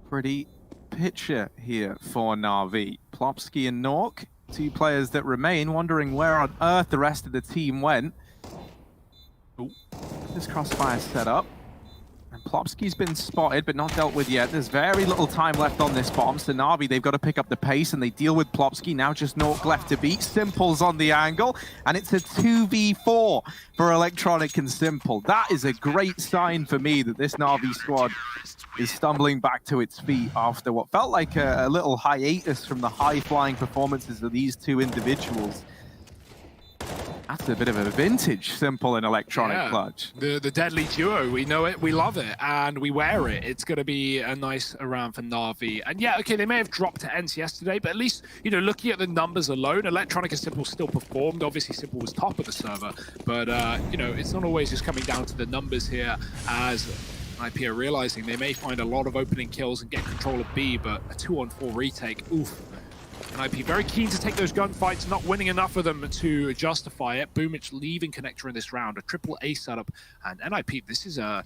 Speaker 8: Pretty picture here for Navi. Plopsky and Nork, two players that remain, wondering where on earth the rest of the team went. Ooh, this crossfire set up. And Plopsky's been spotted, but not dealt with yet. There's very little time left on this bomb, so Navi, they've got to pick up the pace, and they deal with Plopsky. Now just Nork left to beat. Simple's on the angle, and it's a 2v4 for Electronic and Simple. That is a great sign for me that this Navi squad is stumbling back to its feet after what felt like a little hiatus from the high-flying performances of these two individuals. That's a bit of a vintage Simple and Electronic clutch.
Speaker 7: The deadly duo, we know it, we love it, and we wear it. It's going to be a nice round for Navi. And yeah, okay, they may have dropped to Ents yesterday, but at least, you know, looking at the numbers alone, Electronic and Simple still performed. Obviously, Simple was top of the server, but, you know, it's not always just coming down to the numbers here, as NIP are realizing they may find a lot of opening kills and get control of B, but a 2-on-4 retake, oof. NIP very keen to take those gunfights, not winning enough of them to justify it. Boomich leaving Connector in this round, a triple A setup, and NIP, this is a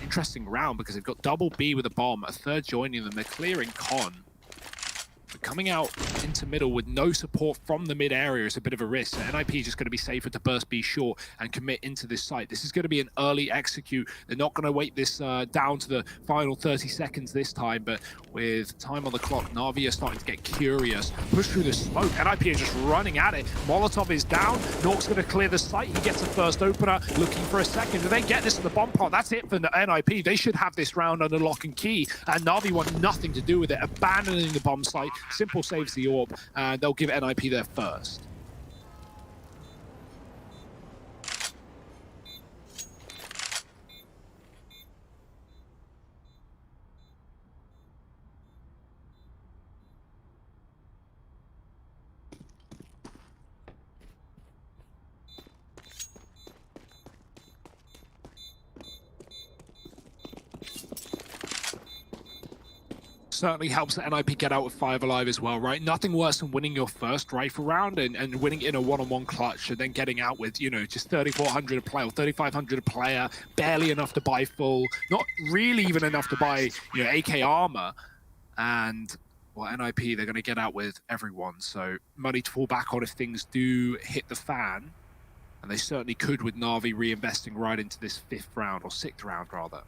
Speaker 7: interesting round because they've got double B with a bomb, a third joining them, they're clearing Con. But coming out into middle with no support from the mid area is a bit of a risk. So NIP is just going to be safer to burst B short and commit into this site. This is going to be an early execute. They're not going to wait this down to the final 30 seconds this time, but with time on the clock, Navi are starting to get curious. Push through the smoke. NIP is just running at it. Molotov is down. Nork's going to clear the site. He gets a first opener, looking for a second. If they get this in the bomb pot, that's it for the NIP. They should have this round under lock and key, and Navi want nothing to do with it, abandoning the bomb site. Simple saves the orb, and they'll give NIP their first. Certainly helps the NIP get out with 5 alive as well, right? Nothing worse than winning your first rifle round and winning in a one-on-one clutch and then getting out with, you know, just 3,400 a player or 3,500 a player, barely enough to buy full, not really even enough to buy, you know, AK armor. And, well, NIP, they're going to get out with everyone. So money to fall back on if things do hit the fan. And they certainly could with Navi reinvesting right into this 5th round, or 6th round, rather.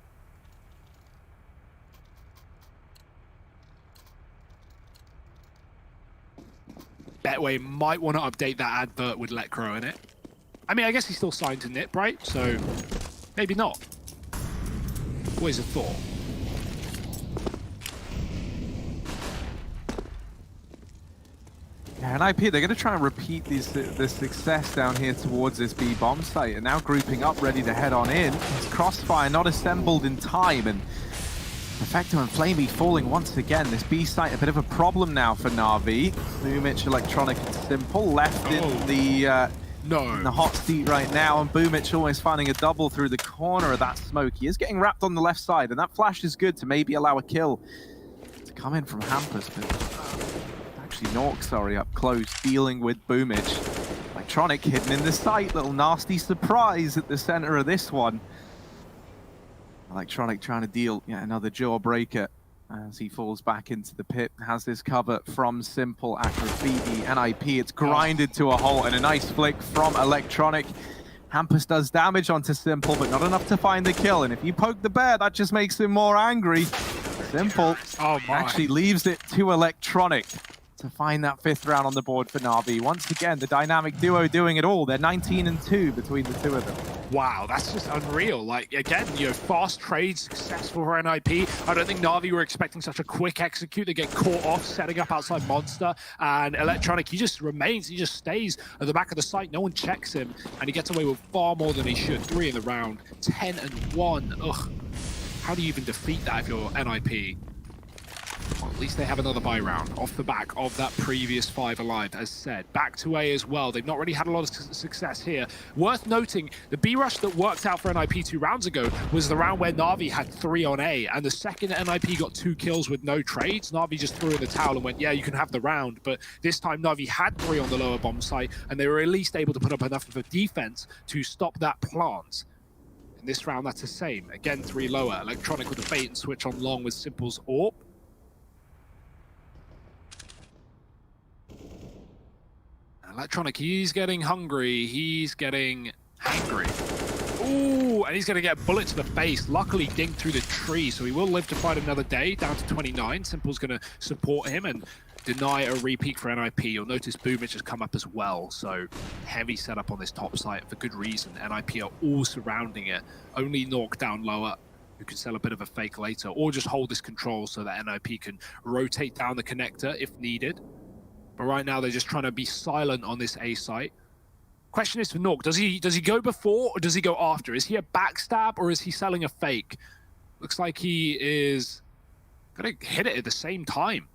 Speaker 7: Betway might want to update that advert with Let Crow in it. I mean, I guess he's still signed to NIP, right? So maybe not. Always a thought.
Speaker 8: Yeah, NIP, they're going to try and repeat this success down here towards this B bomb site, and now grouping up, ready to head on in. It's Crossfire not assembled in time, and Perfecto and Flamey falling once again. This B site a bit of a problem now for Navi. Boomich, Electronic, and Simple left in the hot seat right now, and Boomich almost finding a double through the corner of that smoke. He is getting wrapped on the left side, and that flash is good to maybe allow a kill to come in from Hampus, but actually Nork, sorry, up close, dealing with Boomage. Electronic hidden in the sight, little nasty surprise at the center of this one. Electronic trying to deal yet another jawbreaker as he falls back into the pit. Has this cover from Simple at Graffiti. NIP, it's grinded to a halt, and a nice flick from Electronic. Hampus does damage onto Simple, but not enough to find the kill. And if you poke the bear, that just makes him more angry. Simple actually leaves it to Electronic to find that 5th round on the board for Navi. Once again, the dynamic duo doing it all. They're 19-2 between the two of them.
Speaker 7: Wow, that's just unreal. Like, again, you know, fast trade, successful for NIP. I don't think Navi were expecting such a quick execute. They get caught off setting up outside Monster, and Electronic, he just remains, he just stays at the back of the site. No one checks him, and he gets away with far more than he should. 3 in the round, 10-1. Ugh. How do you even defeat that if you're NIP? Well, at least they have another buy round off the back of that previous 5 alive, as said. Back to A as well. They've not really had a lot of success here. Worth noting, the B rush that worked out for NIP 2 rounds ago was the round where Navi had 3 on A, and the second NIP got 2 kills with no trades, Navi just threw in the towel and went, yeah, you can have the round. But this time Navi had 3 on the lower bomb site, and they were at least able to put up enough of a defense to stop that plant. In this round, that's the same. Again, 3 lower. Electronic with a bait and switch on long with Simple's AWP. Electronic, he's getting hungry, he's getting angry. Ooh, and he's going to get a bullet to the face. Luckily dinged through the tree, so he will live to fight another day, down to 29. Simple's going to support him and deny a repeat for NIP. You'll notice Boomage has come up as well, so heavy setup on this top site for good reason. NIP are all surrounding it. Only Nork down lower, who can sell a bit of a fake later, or just hold this control so that NIP can rotate down the connector if needed. But right now, they're just trying to be silent on this A site. Question is for Nork, does he go before or does he go after? Is he a backstab or is he selling a fake? Looks like he is going to hit it at the same time.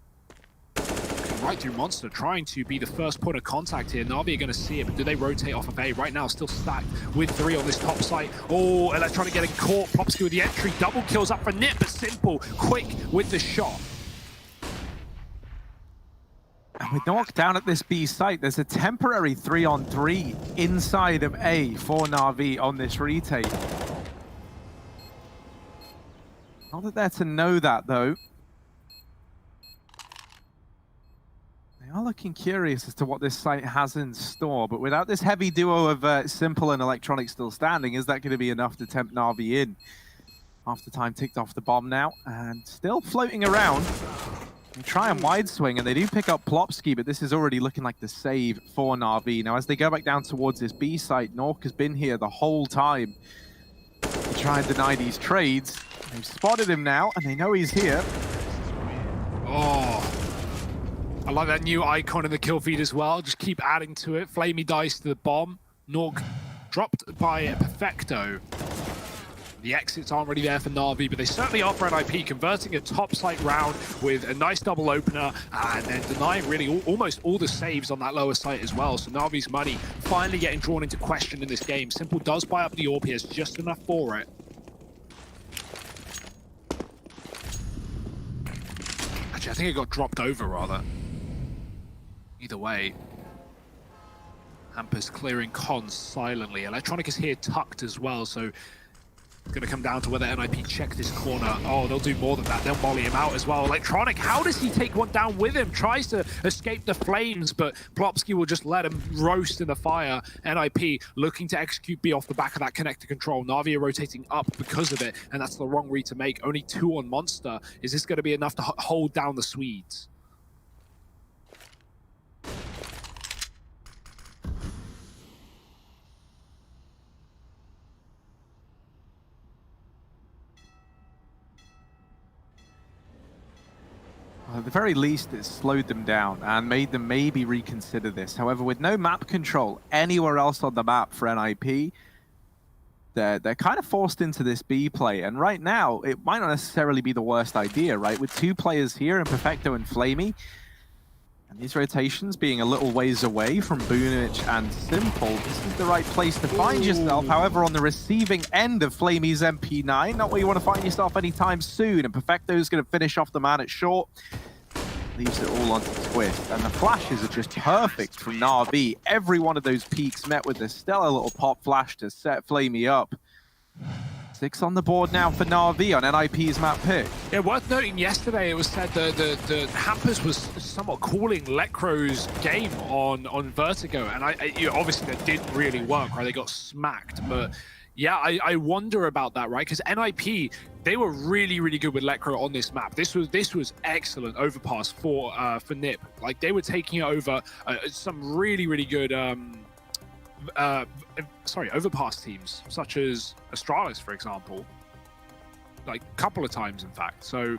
Speaker 7: Right through Monster, trying to be the first point of contact here. Navi are going to see it, but do they rotate off of A? Right now, still stacked with 3 on this top site. Oh, Electronic getting caught. Plopsky with the entry. Double kills up for Nip, but Simple quick with the shot.
Speaker 8: And with Nork down at this B site, there's a temporary 3-on-3 inside of A for Navi on this retake. Not that they're to know that, though. They are looking curious as to what this site has in store, but without this heavy duo of Simple and Electronic still standing, is that going to be enough to tempt Navi in? Half the time ticked off the bomb now, and still floating around. They try and wide swing, and they do pick up Plopsky, but this is already looking like the save for Navi. Now, as they go back down towards this B site, Nork has been here the whole time to try and deny these trades. They've spotted him now, and they know he's here.
Speaker 7: Oh, I like that new icon in the kill feed as well. Just keep adding to it. Flamey dice to the bomb. Nork dropped by Perfecto. The exits aren't really there for Navi, but they certainly are for NIP, converting a top site round with a nice double opener and then denying really almost all the saves on that lower site as well. So Navi's money finally getting drawn into question in this game. Simple does buy up the AWP, he has just enough for it. Actually, I think it got dropped over, rather. Either way. Hampus clearing cons silently. Electronic is here tucked as well, so it's going to come down to whether NIP check this corner. Oh, they'll do more than that. They'll volley him out as well. Electronic, how does he take one down with him? Tries to escape the flames, but Plopsky will just let him roast in the fire. NIP looking to execute B off the back of that connector control. Navi are rotating up because of it, and that's the wrong read to make. Only 2 on Monster. Is this going to be enough to hold down the Swedes?
Speaker 8: At the very least, it slowed them down and made them maybe reconsider this. However, with no map control anywhere else on the map for NIP, they're kind of forced into this B play. And right now, it might not necessarily be the worst idea, right? With 2 players here in Perfecto and Flamey, And these rotations being a little ways away from Boonich and Simple, this is the right place to find yourself. However, on the receiving end of Flamey's MP9, not where you want to find yourself anytime soon. And Perfecto's going to finish off the man at short. Leaves it all onto Twist. And the flashes are just perfect from Navi. Every one of those peaks met with a stellar little pop flash to set Flamey up. 6 on the board now for Navi on NIP's map pick.
Speaker 7: Yeah, worth noting, yesterday it was said that the Hampers was somewhat calling Lecro's game on Vertigo, and obviously that didn't really work, right? They got smacked, but yeah, I wonder about that, right? Because NIP, they were really, really good with Lecro on this map. This was excellent overpass for NIP. Like, they were taking it over some really, really good overpass teams, such as Astralis, for example, like a couple of times, in fact. So,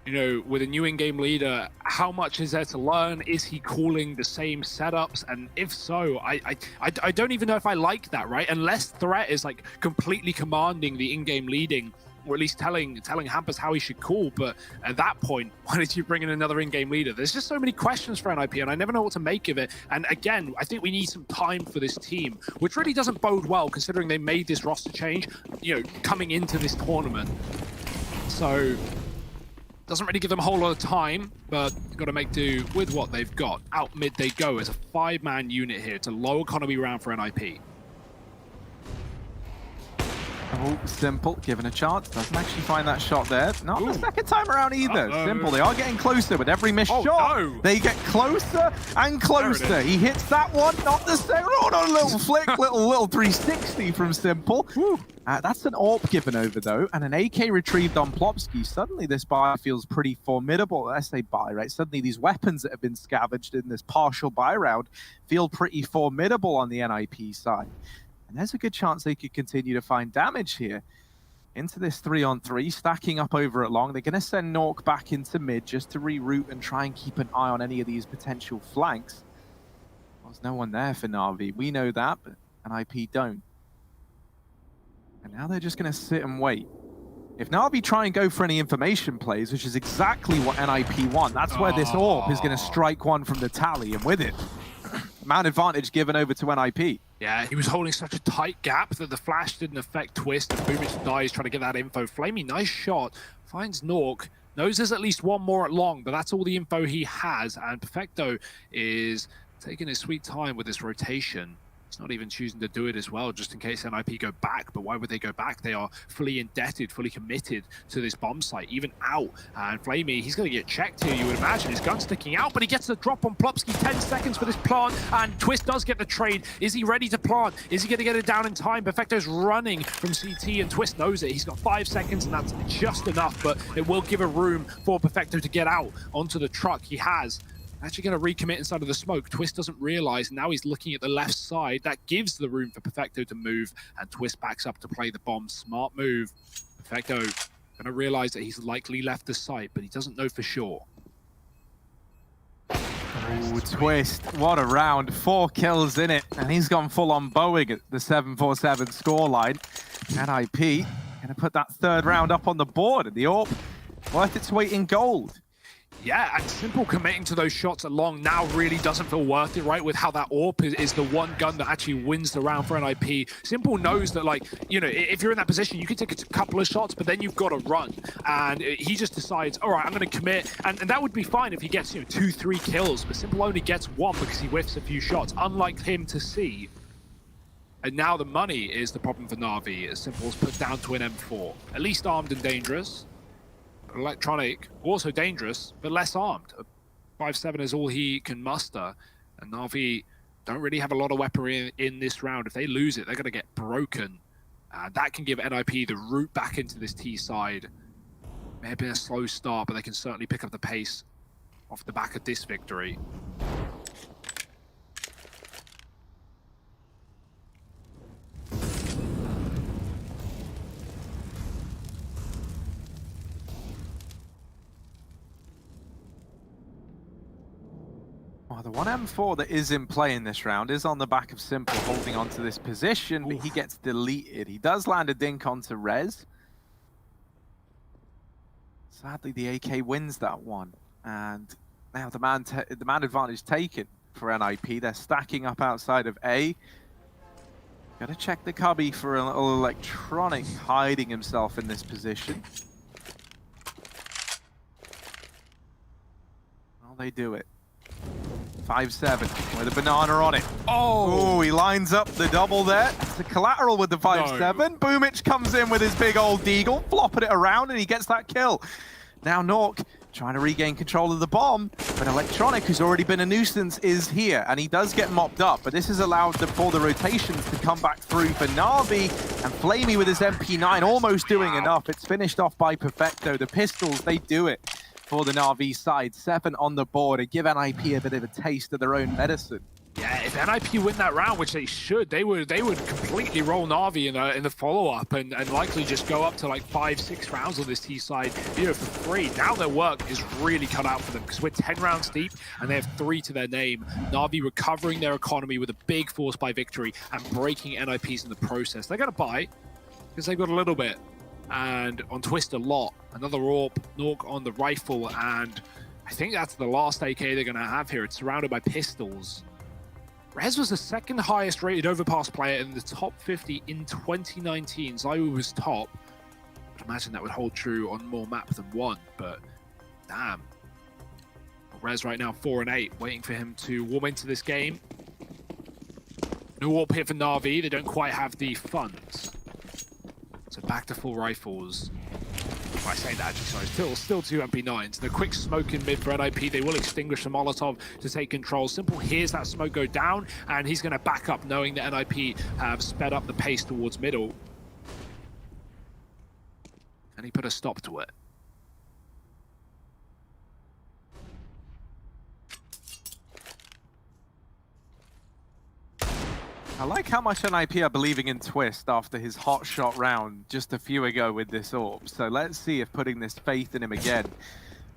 Speaker 7: you know, with a new in-game leader, how much is there to learn? Is he calling the same setups? And if so, I don't even know if I like that, right? Unless Threat is like completely commanding the in-game leading, or at least telling Hampers how he should call. But at that point, why did you bring in another in-game leader? There's just so many questions for NIP, and I never know what to make of it. And again, I think we need some time for this team, which really doesn't bode well considering they made this roster change, you know, coming into this tournament. So doesn't really give them a whole lot of time, but got to make do with what they've got. Out mid they go as a 5-man unit here. It's a low economy round for NIP.
Speaker 8: Oh, Simple, given a chance, doesn't actually find that shot there. Not the second time around either. Simple, they are getting closer with every missed shot.
Speaker 7: No.
Speaker 8: They get closer and closer. He hits that one, not the second. Oh, no, little flick, little 360 from Simple. That's an AWP given over, though, and an AK retrieved on Plopsky. Suddenly, this buy feels pretty formidable. I say buy, right? Suddenly, these weapons that have been scavenged in this partial buy round feel pretty formidable on the NIP side. And there's a good chance they could continue to find damage here into this 3-on-3, stacking up over at long. They're going to send Nork back into mid just to reroute and try and keep an eye on any of these potential flanks. There's no one there for Navi. We know that, but NIP don't. And now they're just going to sit and wait. If Navi try and go for any information plays, which is exactly what NIP want, that's where this AWP is going to strike one from the tally, and with it, man advantage given over to NIP.
Speaker 7: Yeah, he was holding such a tight gap that the flash didn't affect Twist, and Boomich dies trying to get that info. Flamey, nice shot, finds Nork, knows there's at least one more at long, but that's all the info he has, and Perfecto is taking his sweet time with this rotation. He's not even choosing to do it as well, just in case NIP go back. But why would they go back? They are fully indebted, fully committed to this bomb site, even out. And Flamey, he's going to get checked here, you would imagine. His gun's sticking out, but he gets the drop on Plopsky. 10 seconds for this plant, and Twist does get the trade. Is he ready to plant? Is he going to get it down in time? Perfecto's running from CT, and Twist knows it. He's got 5 seconds, and that's just enough, but it will give a room for Perfecto to get out onto the truck. He has. Actually going to recommit inside of the smoke. Twist doesn't realize. Now he's looking at the left side. That gives the room for Perfecto to move, and Twist backs up to play the bomb. Smart move. Perfecto going to realize that he's likely left the site, but he doesn't know for sure.
Speaker 8: Oh, Twist, what a round. 4 kills in it, and he's gone full on Boeing at the 747 scoreline. NIP going to put that 3rd round up on the board, and the AWP worth its weight in gold.
Speaker 7: Yeah, and Simple committing to those shots at long now really doesn't feel worth it, right? With how that AWP is the one gun that actually wins the round for NIP. Simple knows that, like, you know, if you're in that position, you can take a couple of shots, but then you've got to run. And he just decides, all right, I'm going to commit. And that would be fine if he gets, 2-3 kills, but Simple only gets 1 because he whiffs a few shots, unlike him to see. And now the money is the problem for Navi, as Simple's put down to an M4. At least armed and dangerous. Electronic, also dangerous, but less armed. 5-7 is all he can muster, and Navi don't really have a lot of weaponry in this round. If they lose it, they're going to get broken. That can give NIP the route back into this T side. May have been a slow start, but they can certainly pick up the pace off the back of this victory.
Speaker 8: Well, the 1M4 that is in play in this round is on the back of Simple, holding on to this position, but he gets deleted. He does land a dink onto Rez. Sadly, the AK wins that one, and Now the man advantage taken for NIP. They're stacking up outside of A. Gotta check the cubby for a little electronic hiding himself in this position. Well, they do it. 5-7 with a banana on it. Oh, he lines up the double there. It's a collateral with the 5-7. No. Boomich comes in with his big old deagle, flopping it around, and he gets that kill. Now Nork trying to regain control of the bomb, but Electronic, who's already been a nuisance, is here, and he does get mopped up, but this has allowed for the rotations to come back through for Navi, and Flamey with his MP9 almost doing enough. It's finished off by Perfecto. The pistols, they do it for the Navi side. 7 on the board, and give NIP a bit of a taste of their own medicine.
Speaker 7: Yeah, if NIP win that round, which they should, they would completely roll Navi in the follow-up and likely just go up to like 5-6 rounds on this T side, you know, for free. Now their work is really cut out for them because we're 10 rounds deep and they have 3 to their name. Navi recovering their economy with a big force by victory and breaking NIPs in the process. They're gonna buy because they've got a little bit, and on Twist a lot. Another AWP, Nork on the rifle, and I think that's the last AK they're gonna have here. It's surrounded by pistols. Rez was the second highest rated overpass player in the top 50 in 2019. Zywoo was top. I'd imagine that would hold true on more maps than one, but damn. Rez right now 4-8, waiting for him to warm into this game. No warp here for Navi. They don't quite have the funds. So back to full rifles. By saying that, actually, sorry, still 2 MP9s. The quick smoke in mid for NIP. They will extinguish the Molotov to take control. Simple hears that smoke go down, and he's going to back up, knowing that NIP have sped up the pace towards middle. And he put a stop to it.
Speaker 8: I like how much NIP are believing in Twist after his hot shot round just a few ago with this AWP. So let's see if putting this faith in him again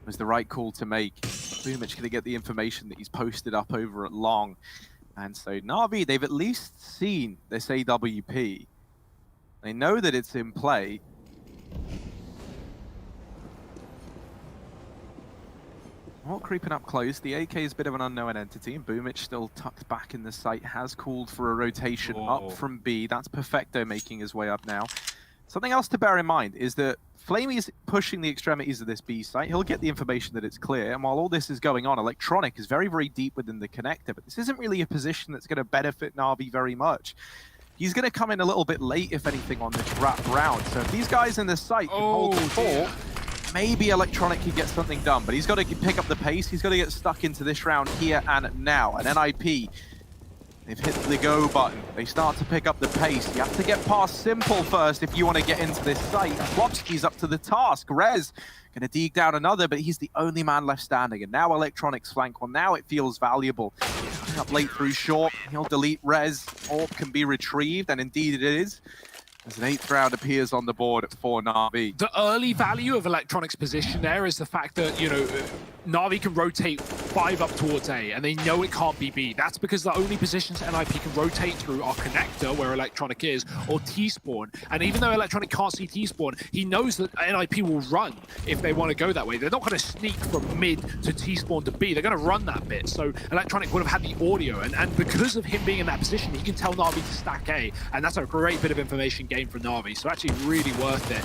Speaker 8: was the right call to make. Boomich going to get the information that he's posted up over at Long. And so Navi, they've at least seen this AWP. They know that it's in play. Not creeping up close. The AK is a bit of an unknown entity, and Boomich still tucked back in the site, has called for a rotation up from B. That's Perfecto making his way up now. Something else to bear in mind is that Flamey is pushing the extremities of this B site. He'll get the information that it's clear, and while all this is going on, Electronic is very, very deep within the connector, but this isn't really a position that's going to benefit Navi very much. He's going to come in a little bit late, if anything, on this wrap round. So if these guys in the site can hold the fort, maybe Electronic can get something done, but he's got to pick up the pace. He's got to get stuck into this round here and now. And NIP, they've hit the go button. They start to pick up the pace. You have to get past Simple first if you want to get into this site. Flopsky's up to the task. Rez going to dig down another, but he's the only man left standing. And now Electronic's flank, well, now it feels valuable. Coming up late through short, he'll delete Rez. AWP can be retrieved, and indeed it is. As an 8th round appears on the board for Navi.
Speaker 7: The early value of Electronic's position there is the fact that, you know, Navi can rotate 5 up towards A, and they know it can't be B. That's because the only positions NIP can rotate through are connector, where Electronic is, or T-spawn. And even though Electronic can't see T-spawn, he knows that NIP will run if they want to go that way. They're not going to sneak from mid to T-spawn to B. They're going to run that bit. So Electronic would have had the audio, and because of him being in that position, he can tell Navi to stack A, and that's a great bit of information game for Navi. So actually really worth it.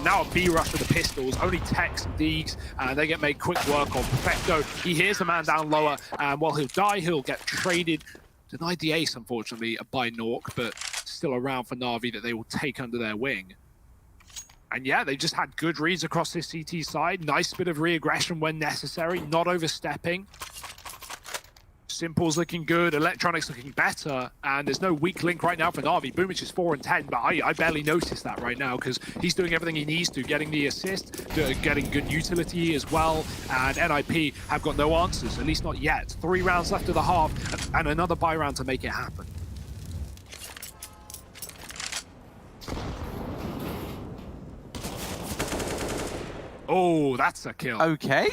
Speaker 7: Now a B rush with the pistols, only Tex and Deegs, and they get made quick work of. Perfecto, he hears the man down lower, and while he'll die, he'll get traded. Denied the ace, unfortunately, by Nork, but still around for Navi that they will take under their wing. And yeah, they just had good reads across this CT side. Nice bit of re-aggression when necessary, not overstepping. Simple's looking good, Electronic's looking better, and there's no weak link right now for Navi. Boomich is 4-10, but I barely noticed that right now because he's doing everything he needs to, getting the assist, getting good utility as well, and NIP have got no answers, at least not yet. 3 rounds left of the half, and another buy round to make it happen. Oh, that's a kill.
Speaker 8: Okay.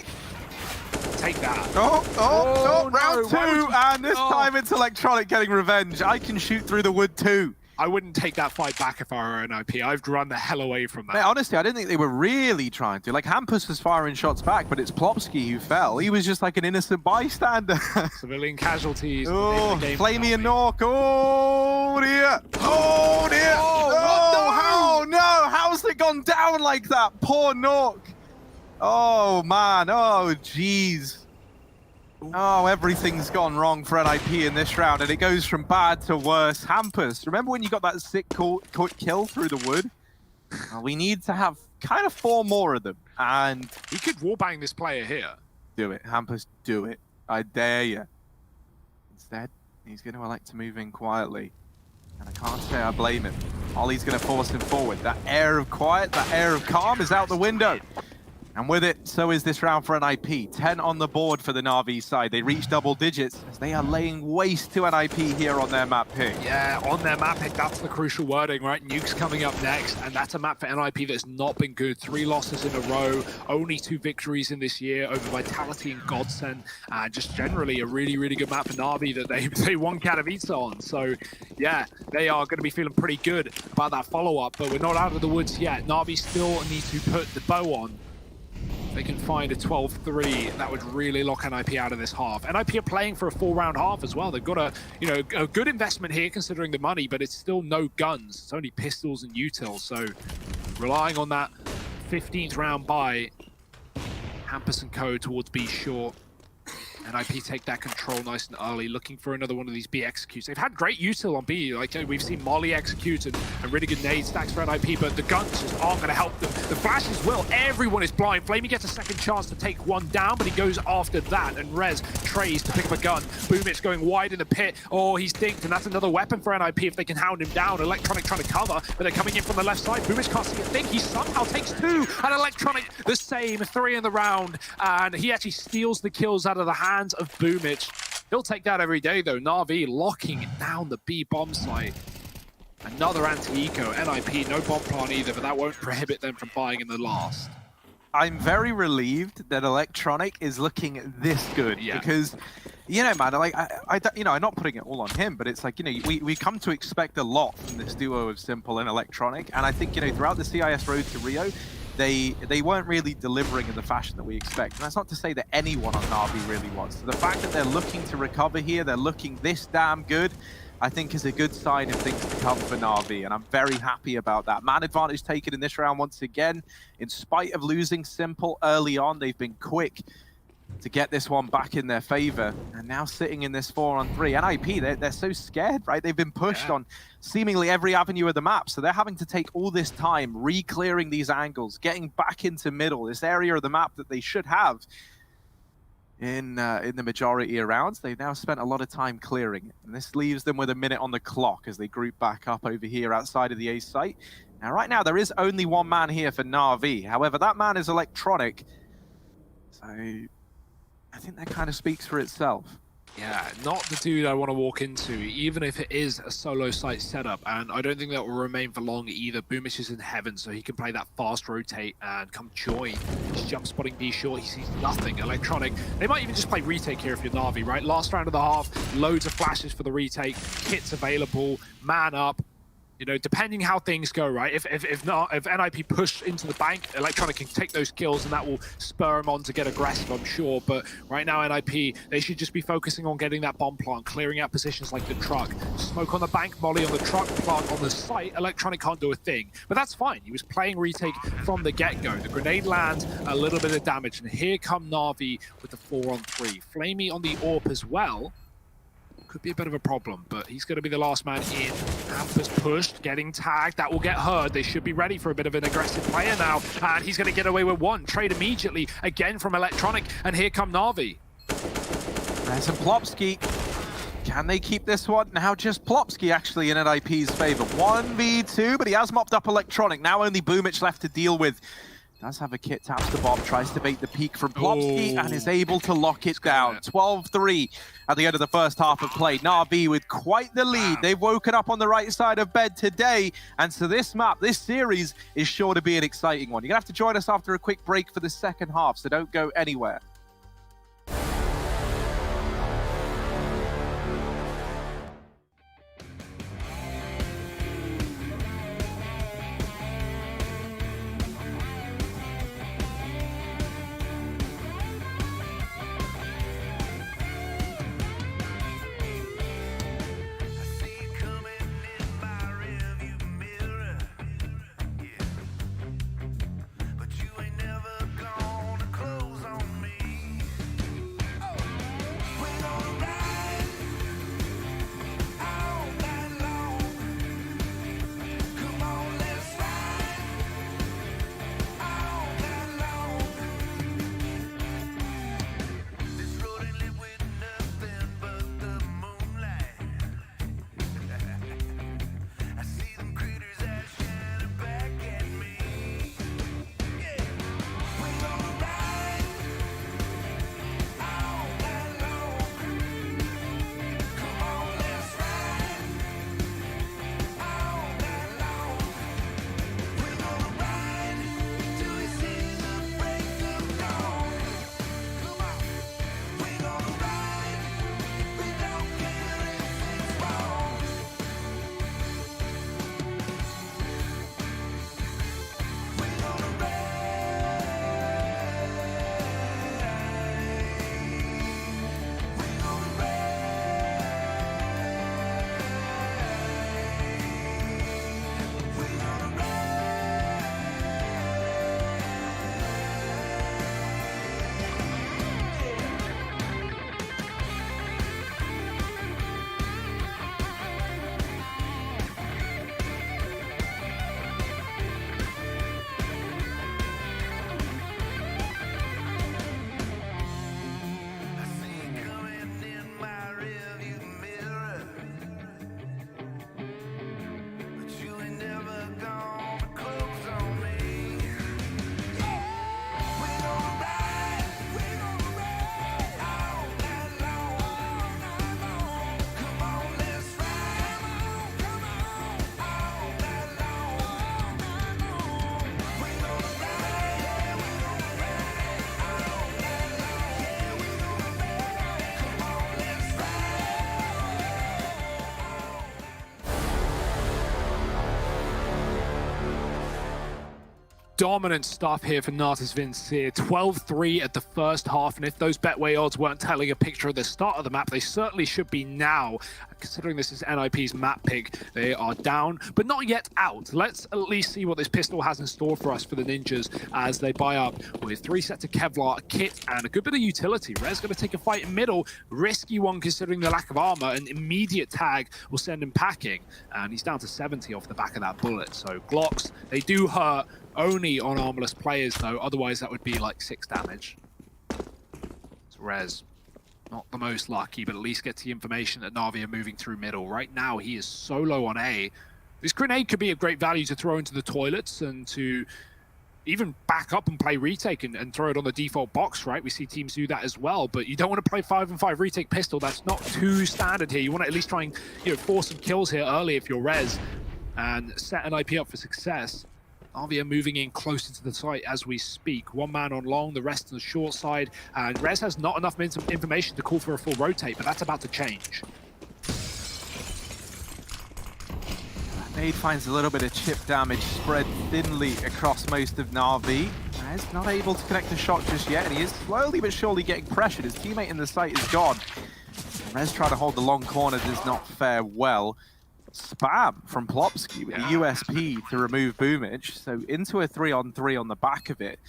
Speaker 7: Take that.
Speaker 8: Round 2, and this time it's Electronic getting revenge. I can shoot through the wood too.
Speaker 7: I wouldn't take that fight back if I were NIP. I'd run the hell away from that.
Speaker 8: Mate, honestly, I didn't think they were really trying to. Like, Hampus was firing shots back, but it's Plopsky who fell. He was just like an innocent bystander.
Speaker 7: Civilian casualties.
Speaker 8: Oh, Flamey and Nork. Oh, dear. Oh, dear. Oh, no. How's it gone down like that? Poor Nork. Oh, man. Oh, jeez. Oh, everything's gone wrong for NIP in this round, and it goes from bad to worse. Hampus, remember when you got that sick kill through the wood? We need to have kind of 4 more of them, and...
Speaker 7: He could wallbang this player here.
Speaker 8: Do it, Hampus, do it. I dare you. Instead, he's going to elect to move in quietly, and I can't say I blame him. Ollie's going to force him forward. That air of quiet, that air of calm is out the window. And with it, so is this round for NIP. 10 on the board for the Navi side. They reach double digits as they are laying waste to NIP here on their map pick.
Speaker 7: Yeah, on their map pick, that's the crucial wording, right? Nuke's coming up next, and that's a map for NIP that's not been good. 3 losses in a row, only 2 victories in this year over Vitality and Godsend. Just generally a really, really good map for Navi that they won Katowice on. So, yeah, they are going to be feeling pretty good about that follow-up, but we're not out of the woods yet. Navi still need to put the bow on. They can find a 12-3, that would really lock NIP out of this half. NIP are playing for a 4-round half as well. They've got a good investment here considering the money, but it's still no guns. It's only pistols and utils. So relying on that 15th round buy, Hampus and co towards B short. NIP take that control nice and early, looking for another one of these B executes. They've had great util on B. Like we've seen Molly execute and really good nade stacks for NIP, but the guns just aren't going to help them. The flashes will. Everyone is blind. Flamey gets a second chance to take one down, but he goes after that, and Rez trays to pick up a gun. Boomich going wide in the pit. Oh, he's dinked, and that's another weapon for NIP if they can hound him down. Electronic trying to cover, but they're coming in from the left side. Boomich can't see a thing. He somehow takes 2, and Electronic the same, 3 in the round, and he actually steals the kills out of the hands of Boomich. He'll take that every day though. Navi locking down the B bomb site. Another anti-eco. NIP, no bomb plant either, but that won't prohibit them from buying in the last.
Speaker 8: I'm very relieved that Electronic is looking this good because, you know, man, like I'm not putting it all on him, but it's like, you know, we come to expect a lot from this duo of Simple and Electronic, and I think, you know, throughout the CIS road to Rio, they weren't really delivering in the fashion that we expect. And that's not to say that anyone on Navi really was. So the fact that they're looking to recover here, they're looking this damn good, I think is a good sign of things to come for Navi, and I'm very happy about that. Man advantage taken in this round once again. In spite of losing Simple early on, they've been quick to get this one back in their favor, and now sitting in this 4-on-3. NIP, they're so scared, right? They've been pushed on seemingly every avenue of the map, so they're having to take all this time re-clearing these angles, getting back into middle, this area of the map that they should have in the majority of rounds. They've now spent a lot of time clearing it, and this leaves them with a minute on the clock as they group back up over here outside of the A site. Now, right now, there is only one man here for Navi. However, that man is Electronic, so I think that kind of speaks for itself.
Speaker 7: Yeah, not the dude I want to walk into, even if it is a solo site setup, and I don't think that will remain for long either. Boomich is in heaven, so he can play that fast rotate and come join. He's jump spotting B short, he sees nothing. Electronic, they might even just play retake here if you're Navi, right? Last round of the half, loads of flashes for the retake, kits available, man up. You know, depending how things go, right? If NIP push into the bank, Electronic can take those kills, and that will spur him on to get aggressive, I'm sure. But right now, NIP, they should just be focusing on getting that bomb plant, clearing out positions like the truck. Smoke on the bank, Molly on the truck, plant on the site. Electronic can't do a thing, but that's fine. He was playing retake from the get-go. The grenade lands, a little bit of damage, and here come Navi with the 4-on-3. Flamey on the AWP as well. Could be a bit of a problem, but he's going to be the last man in. Hampus pushed, getting tagged. That will get heard. They should be ready for a bit of an aggressive player now, and he's going to get away with one. Trade immediately, again from Electronic, and here come Navi.
Speaker 8: There's Plopsky. Can they keep this one? Now just Plopsky actually in NIP's favor. 1v2, but he has mopped up Electronic. Now only Boomich left to deal with. Does have a kit, taps the bomb, tries to bait the peak from Plopsky, and is able to lock it down. 12-3 at the end of the first half of play. Navi with quite the lead. They've woken up on the right side of bed today, and so this map, this series, is sure to be an exciting one. You're going to have to join us after a quick break for the second half, so don't go anywhere.
Speaker 7: dominant stuff here for Natas Vincere. 12-3 at the first half, and if those Betway odds weren't telling a picture at the start of the map, they certainly should be now. Considering this is NIP's map pick, they are down, but not yet out. Let's at least see what this pistol has in store for us for the Ninjas as they buy up with 3 sets of Kevlar, a kit, and a good bit of utility. Rez going to take a fight in middle. Risky one considering the lack of armor. An immediate tag will send him packing, and he's down to 70 off the back of that bullet. So Glocks, they do hurt. Only on armorless players though, otherwise that would be like 6 damage. So Rez, not the most lucky, but at least gets the information that Navi are moving through middle. Right now he is so low on A. This grenade could be of great value to throw into the toilets and to even back up and play retake and throw it on the default box, right? We see teams do that as well, but you don't want to play 5-on-5 retake pistol. That's not too standard here. You want to at least try and force some kills here early if you're Rez and set an IP up for success. Navi are moving in closer to the site as we speak. One man on long, the rest on the short side. And Rez has not enough information to call for a full rotate, but that's about to change.
Speaker 8: Nade finds a little bit of chip damage spread thinly across most of Navi. Rez not able to connect the shot just yet, and he is slowly but surely getting pressured. His teammate in the site is gone. Rez trying to hold the long corner does not fare well. Spam from Plopsky with a USP to remove Boomage, so into a 3-on-3 on the back of it.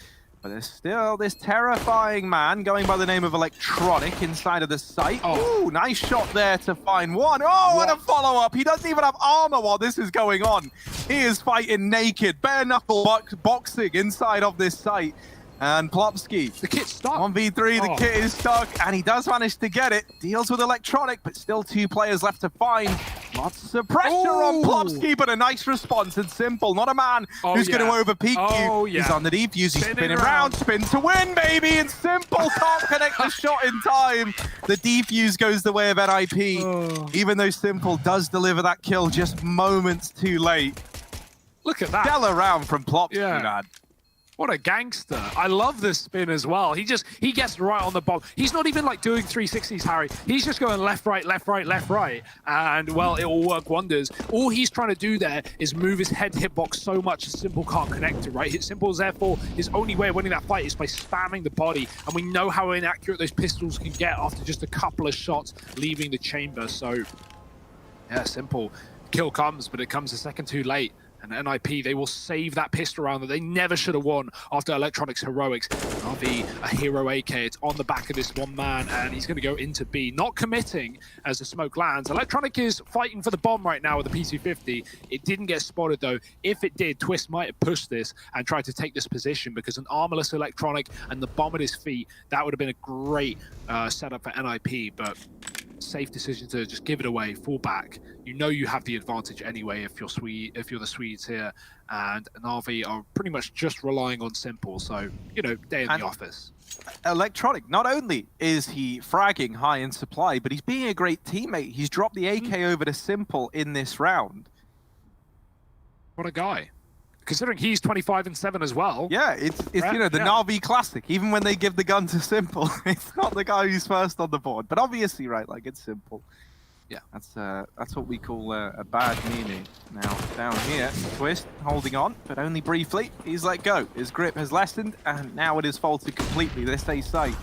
Speaker 8: But there's still this terrifying man going by the name of Electronic inside of the site. Oh. Ooh, nice shot there to find one. Oh, what a follow-up. He doesn't even have armor while this is going on. He is fighting naked, bare-knuckle boxing inside of this site. And Plopsky,
Speaker 7: the kit's stuck.
Speaker 8: 1v3, the kit is stuck, and he does manage to get it. Deals with Electronic, but still 2 players left to find. Lots of pressure on Plopsky, but a nice response and simple. Not a man who's going to overpeak you. He's on the defuse, he's spinning around, spin to win, baby, and simple can't connect the shot in time. The defuse goes the way of NIP, even though Simple does deliver that kill just moments too late.
Speaker 7: Look at that.
Speaker 8: Stellar round from Plopsky, man.
Speaker 7: What a gangster. I love this spin as well. He gets right on the bomb. He's not even like doing 360s, Harry. He's just going left, right, left, right, left, right. And well, it will work wonders. All he's trying to do there is move his head hitbox so much that Simple can't connect it, right? Simple is therefore his only way of winning that fight is by spamming the body. And we know how inaccurate those pistols can get after just a couple of shots leaving the chamber. So yeah, Simple. Kill comes, but it comes a second too late. And NIP, they will save that pistol round that they never should have won after Electronic's heroics. Navi, a hero AK, it's on the back of this one man, and he's going to go into B. Not committing as the smoke lands. Electronic is fighting for the bomb right now with the P250. It didn't get spotted, though. If it did, Twist might have pushed this and tried to take this position, because an armorless Electronic and the bomb at his feet, that would have been a great setup for NIP, but safe decision to just give it away, fall back. You know you have the advantage anyway if you're the Swedes here, and Navi are pretty much just relying on Simple, so day in the office.
Speaker 8: Electronic, not only is he fragging high in supply, but he's being a great teammate. He's dropped the AK over to Simple in this round.
Speaker 7: What a guy. Considering he's 25-7 as well.
Speaker 8: Yeah, it's the Navi classic. Even when they give the gun to Simple, it's not the guy who's first on the board. But obviously, right, like it's Simple.
Speaker 7: Yeah,
Speaker 8: that's what we call a bad meaning. Now down here, Twist holding on, but only briefly. He's let go. His grip has lessened, and now it is faltered completely. This A site,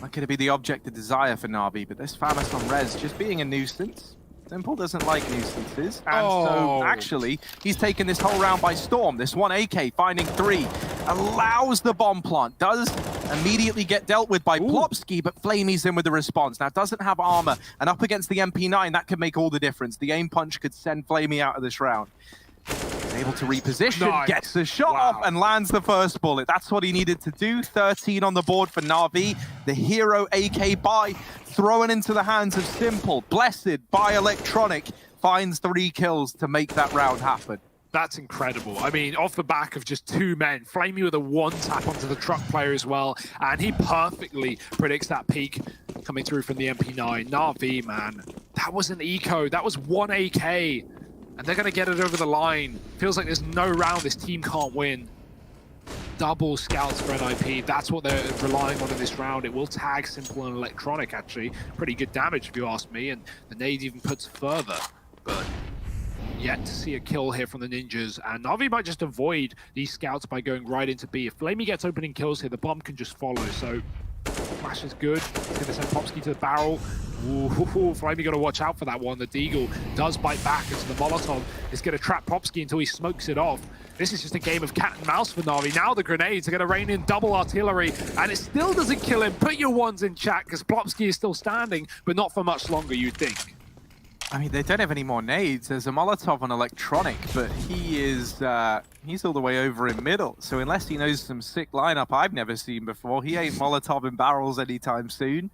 Speaker 8: not going to be the object of desire for Navi, but this Famas on Rez just being a nuisance. Simple doesn't like nuisances, and so actually he's taken this whole round by storm. This one AK finding 3 allows the bomb plant, does immediately get dealt with by Plopsky, but Flamey's in with the response. Now doesn't have armor, and up against the MP9, that could make all the difference. The aim punch could send Flamey out of this round. Able to reposition, gets the shot off, and lands the first bullet. That's what he needed to do. 13 on the board for Navi. The hero AK buy, thrown into the hands of Simple. Blessed by Electronic, finds 3 kills to make that round happen.
Speaker 7: That's incredible. I mean, off the back of just 2 men, Flamey with a 1-tap onto the truck player as well, and he perfectly predicts that peak coming through from the MP9. Navi, man, that was an eco. That was 1 AK. And they're going to get it over the line. Feels like there's no round this team can't win. Double scouts for NIP. That's what they're relying on in this round. It will tag Simple and Electronic, actually. Pretty good damage, if you ask me. And the nade even puts further. But yet to see a kill here from the Ninjas, and Navi might just avoid these scouts by going right into B. If Flamey gets opening kills here, the bomb can just follow, so flash is good. He's going to send Popsky to the barrel. Ooh, Flamey got to watch out for that one. The Deagle does bite back, and so the Molotov is going to trap Popsky until he smokes it off. This is just a game of cat and mouse for Navi. Now the grenades are going to rain in double artillery, and it still doesn't kill him. Put your ones in chat, because Popsky is still standing, but not for much longer, you'd think.
Speaker 8: I mean, they don't have any more nades. There's a Molotov on Electronic, but he is, he's all the way over in middle. So unless he knows some sick lineup I've never seen before, he ain't Molotov in barrels anytime soon.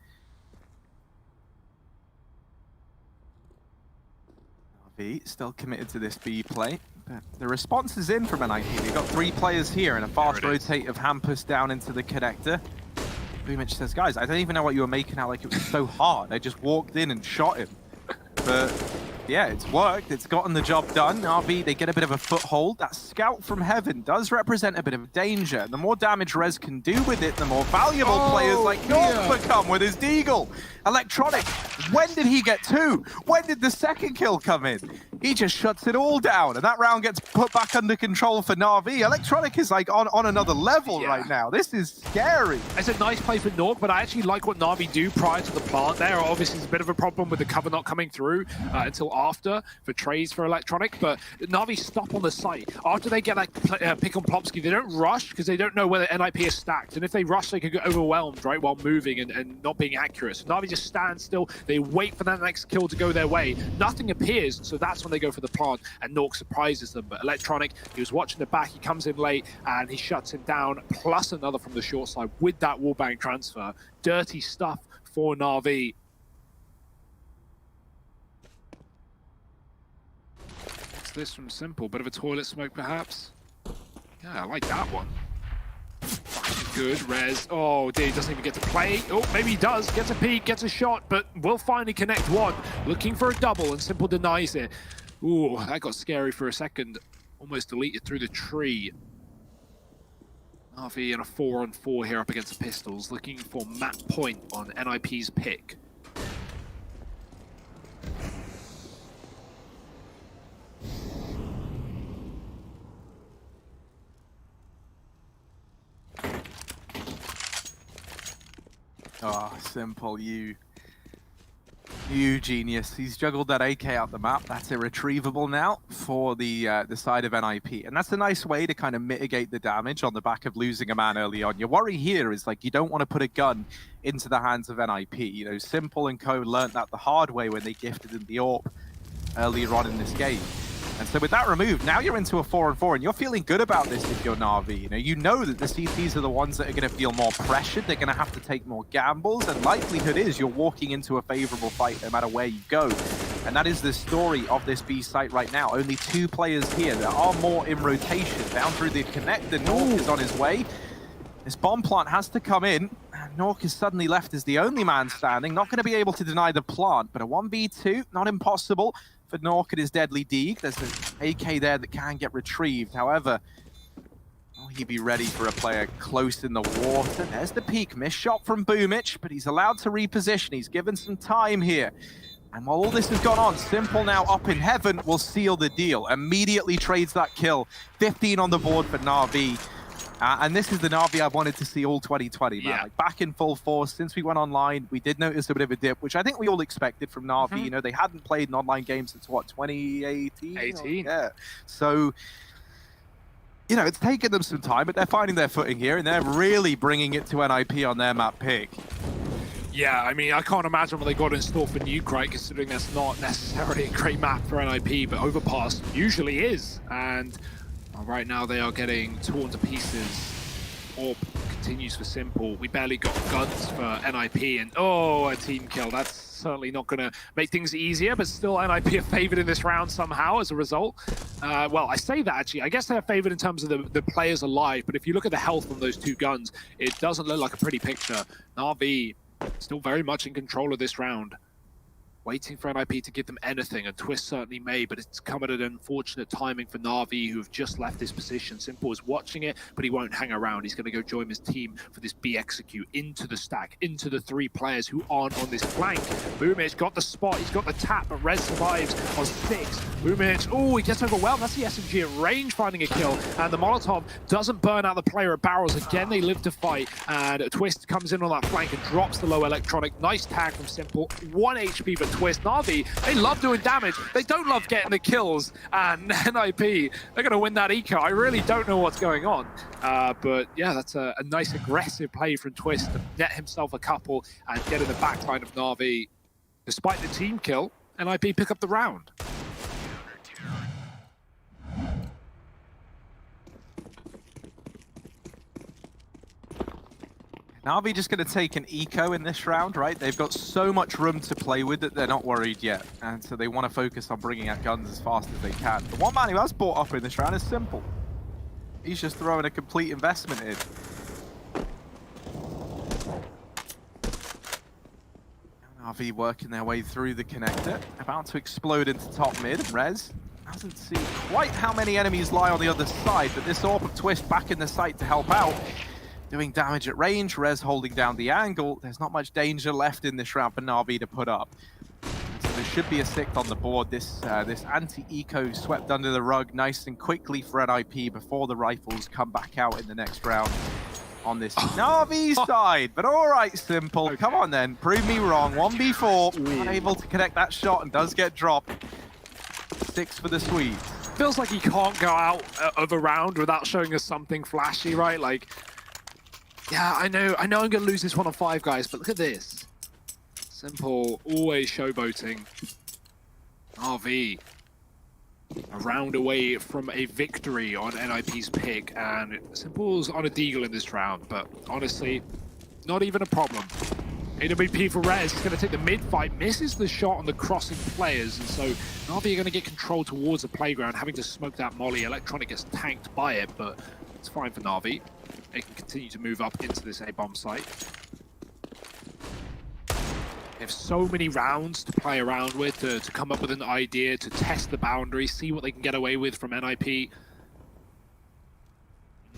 Speaker 8: Navi still committed to this B play. But the response is in from NIP. They've got 3 players here and a fast rotate of Hampus down into the connector. Boomich says, guys, I don't even know what you were making out like it was so hard. I just walked in and shot him. But yeah, it's worked. It's gotten the job done. Navi, they get a bit of a foothold. That scout from heaven does represent a bit of danger. The more damage Rez can do with it, the more valuable players like North become with his Deagle. Electronic, when did he get 2? When did the second kill come in? He just shuts it all down, and that round gets put back under control for Navi. Electronic is like on another level right now. This is scary.
Speaker 7: It's a nice play for Nork, but I actually like what Navi do prior to the plant there. Obviously, it's a bit of a problem with the cover not coming through until after for trays for Electronic, but Navi stop on the site. After they get that pick on Plopsky, they don't rush because they don't know whether NIP is stacked, and if they rush, they could get overwhelmed, right, while moving and not being accurate. So Navi just stand still. They wait for that next kill to go their way. Nothing appears, so that's when they go for the plant, and Nork surprises them. But Electronic, he was watching the back, he comes in late, and he shuts him down, plus another from the short side with that wallbang transfer. Dirty stuff for Navi. What's this from Simple? Bit of a toilet smoke, perhaps? Yeah, I like that one. Good, Rez. Oh, dear, he doesn't even get to play. Oh, maybe he does. Gets a peek, gets a shot, but will finally connect one. Looking for a double, and Simple denies it. Ooh, that got scary for a second. Almost deleted through the tree. Navi in a 4-on-4 here up against the Pistols, looking for map point on NIP's pick.
Speaker 8: Oh, Simple, you genius. He's juggled that AK out the map. That's irretrievable now for the side of NIP. And that's a nice way to kind of mitigate the damage on the back of losing a man early on. Your worry here is like you don't want to put a gun into the hands of NIP. You know, Simple and co learned that the hard way when they gifted in the AWP earlier on in this game. And so with that removed, now you're into a 4-on-4, and you're feeling good about this if you're Navi. You know that the CTs are the ones that are going to feel more pressured. They're going to have to take more gambles, and likelihood is you're walking into a favorable fight no matter where you go. And that is the story of this B site right now. Only 2 players here. There are more in rotation. Down through the connector, Nork is on his way. This bomb plant has to come in. Nork is suddenly left as the only man standing. Not going to be able to deny the plant, but a 1v2, not impossible for Nork at his deadly Deeg. There's an AK there that can get retrieved. However, will he be ready for a player close in the water? There's the peak. Missed shot from Boomich, but he's allowed to reposition. He's given some time here. And while all this has gone on, Simple now up in heaven will seal the deal. Immediately trades that kill. 15 on the board for Navi. And this is the Navi I've wanted to see all 2020, man. Like back in full force. Since we went online, we did notice a bit of a dip, which I think we all expected from Navi. You know, they hadn't played an online game since, what, 2018?
Speaker 7: 18.
Speaker 8: Yeah. So, you know, it's taken them some time, but they're finding their footing here, and they're really bringing it to NIP on their map pick.
Speaker 7: Yeah, I mean, I can't imagine what they got in store for Nuke, right, considering that's not necessarily a great map for NIP, but Overpass usually is. And right now they are getting torn to pieces. AWP continues for Simple. We barely got guns for NIP, and oh, a team kill. That's certainly not going to make things easier, but still NIP are favored in this round somehow as a result. Well, I say that actually. I guess they're favored in terms of the players alive, but if you look at the health on those 2 guns, it doesn't look like a pretty picture. Navi still very much in control of this round. waiting for NIP to give them anything, and Twist certainly may, but it's come at an unfortunate timing for Navi, who have just left this position. Simple is watching it, but he won't hang around. He's going to go join his team for this B execute into the stack, into the 3 players who aren't on this flank. Boomich got the spot, he's got the tap, but Rez survives on 6. Boomich, oh, he gets overwhelmed. That's the SMG at range finding a kill, and the Molotov doesn't burn out the player at barrels. Again, they live to fight, and Twist comes in on that flank and drops the low electronic. Nice tag from Simple. 1 HP for Twist. Navi, they love doing damage. They don't love getting the kills, and NIP, they're going to win that eco. I really don't know what's going on, but yeah, that's a nice aggressive play from Twist to net himself a couple and get in the backline of Navi. Despite the team kill, NIP pick up the round.
Speaker 8: Navi just going to take an eco in this round, right? They've got so much room to play with that they're not worried yet. And so they want to focus on bringing out guns as fast as they can. The one man who has bought up in this round is Simple. He's just throwing a complete investment in. Navi working their way through the connector. About to explode into top mid. Rez hasn't seen quite how many enemies lie on the other side, but this Orb of Twist back in the site to help out. Doing damage at range, Rez holding down the angle. There's not much danger left in this round for Navi to put up. So there should be a 6th on the board. This anti-eco swept under the rug nice and quickly for NIP before the rifles come back out in the next round on this Navi side. But all right, Simple. Okay. Come on then. Prove me wrong. 1v4. Unable to connect that shot and does get dropped. 6 for the Swedes.
Speaker 7: Feels like he can't go out of a round without showing us something flashy, right? Like, yeah, I know I'm going to lose this one on 5, guys, but look at this. Simple, always showboating. RV, a round away from a victory on NIP's pick, and Simple's on a deagle in this round, but honestly, not even a problem. AWP for Rez is going to take the mid-fight, misses the shot on the crossing players, and so Navi are going to get control towards the playground, having to smoke that molly. Electronic gets tanked by it, but it's fine for Navi. They can continue to move up into this A-bomb site. They have so many rounds to play around with, to come up with an idea, to test the boundary, see what they can get away with from NIP.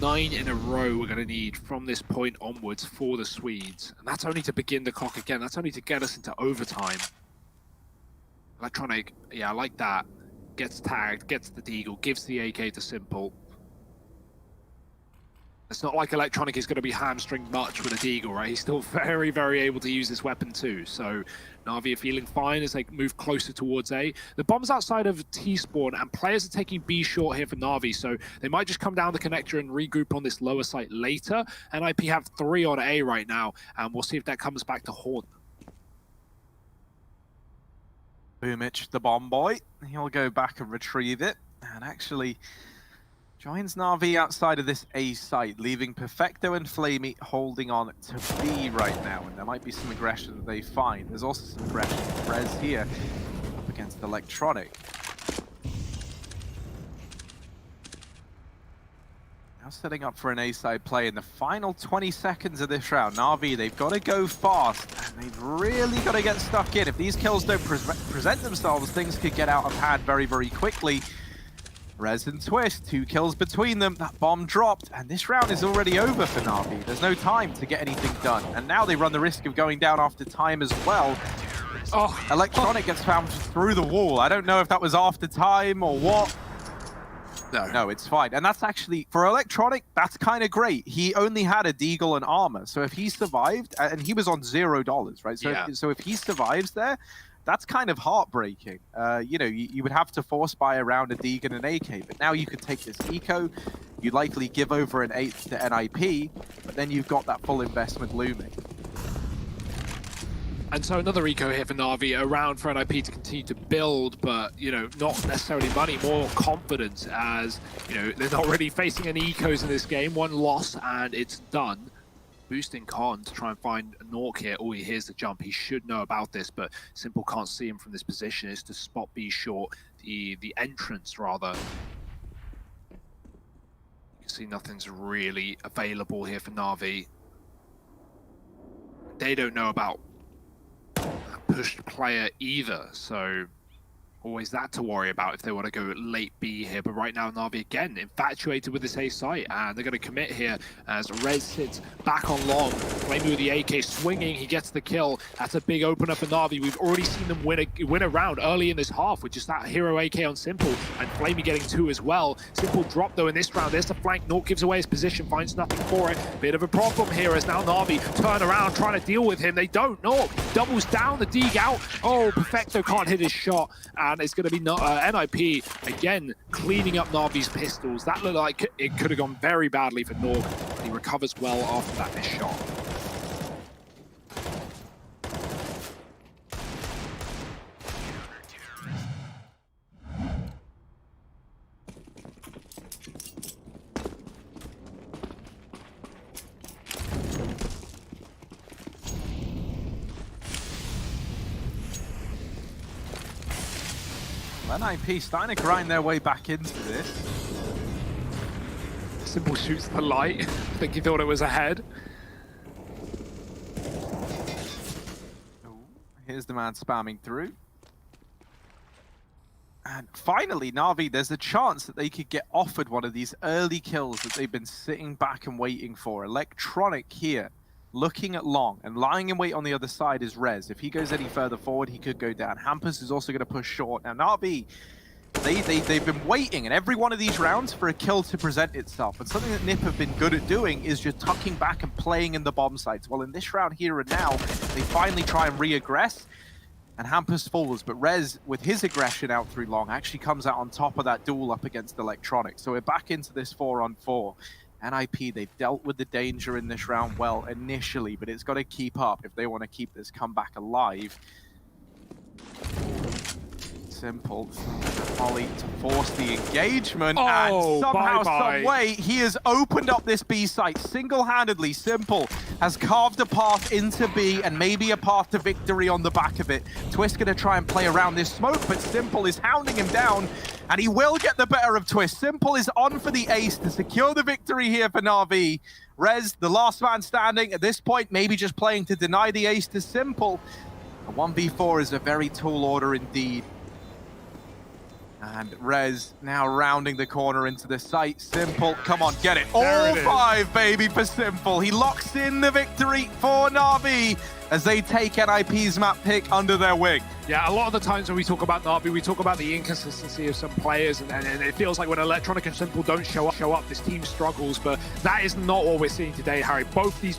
Speaker 7: 9 in a row we're going to need from this point onwards for the Swedes. And that's only to begin the clock again. That's only to get us into overtime. Electronic, yeah, I like that. Gets tagged, gets the deagle, gives the AK to Simple. It's not like Electronic is going to be hamstringed much with a deagle, right? He's still very, very able to use this weapon too. So Navi are feeling fine as they move closer towards A. The bomb's outside of T-spawn, and players are taking B short here for Navi, so they might just come down the connector and regroup on this lower site later. NIP have 3 on A right now, and we'll see if that comes back to haunt them.
Speaker 8: Boomich, the bomb boy. He'll go back and retrieve it, and actually joins Navi outside of this A site, leaving Perfecto and Flamey holding on to B right now. And there might be some aggression that they find. There's also some aggression from Rez here up against Electronic. Now setting up for an A side play in the final 20 seconds of this round. Navi, they've got to go fast, and they've really got to get stuck in. If these kills don't present themselves, things could get out of hand very, very quickly. Rez and Twist, 2 kills between them. That bomb dropped, and this round is already over for Navi. There's no time to get anything done, and now they run the risk of going down after time as well. Oh, Electronic gets found through the wall. I don't know if that was after time or what. No, it's fine. And that's actually, for Electronic, that's kind of great. He only had a deagle and armor, so if he survived, and he was on $0, right? So, so if he survives there, that's kind of heartbreaking. You know, you would have to force buy around a Deegan and AK, but now you could take this eco, you'd likely give over an 8th to NIP, but then you've got that full investment looming.
Speaker 7: And so another eco here for Navi, around for NIP to continue to build, but, you know, not necessarily money, more confidence, as, you know, they're not really facing any ecos in this game. 1 loss and it's done. Boosting Con to try and find a Nork here. Oh, he hears the jump. He should know about this, but Simple can't see him from this position. It's to spot B short, the entrance rather. You can see nothing's really available here for Navi. They don't know about that pushed player either, so always that to worry about if they want to go late B here. But right now, Navi again infatuated with this A site, and they're going to commit here as Rez sits back on long. Flamey with the AK swinging, he gets the kill. That's a big opener for Navi. We've already seen them win a round early in this half with just that hero AK on Simple, and Flamey getting 2 as well. Simple drop though in this round. There's the flank. Nort gives away his position, finds nothing for it. Bit of a problem here as now Navi turn around trying to deal with him. They don't. Nort doubles down the dig out. Oh, Perfecto can't hit his shot, and it's going to be NIP again cleaning up Navi's pistols. That looked like it could have gone very badly for Nort, but he recovers well after that missed shot.
Speaker 8: NIP starting to grind their way back into this.
Speaker 7: Simple shoots the light. I think he thought it was ahead.
Speaker 8: Here's the man spamming through. And finally, Navi, there's a chance that they could get offered one of these early kills that they've been sitting back and waiting for. Electronic here, looking at long, and lying in wait on the other side is Rez. If he goes any further forward, he could go down. Hampus is also going to push short. Now, Navi, they've been waiting in every one of these rounds for a kill to present itself. And something that NiP have been good at doing is just tucking back and playing in the bomb sites. Well, in this round here and now, they finally try and re-aggress, and Hampus falls. But Rez, with his aggression out through long, actually comes out on top of that duel up against Electronic. So we're back into this 4-on-4. NIP, they've dealt with the danger in this round well initially, but it's got to keep up if they want to keep this comeback alive. Simple. Molly to force the engagement, and somehow, some way, he has opened up this B site single-handedly. Simple has carved a path into B and maybe a path to victory on the back of it. Twist gonna try and play around this smoke, but Simple is hounding him down, and he will get the better of Twist. Simple is on for the ace to secure the victory here for Navi. Rez, the last man standing, at this point, maybe just playing to deny the ace to Simple. A 1v4 is a very tall order indeed. And Rez now rounding the corner into the site. Simple, come on, get it. All 5, baby, for Simple. He locks in the victory for Navi as they take NIP's map pick under their wing.
Speaker 7: Yeah, a lot of the times when we talk about Navi, we talk about the inconsistency of some players, and it feels like when Electronic and Simple don't show up, this team struggles, but that is not what we're seeing today, Harry. Both these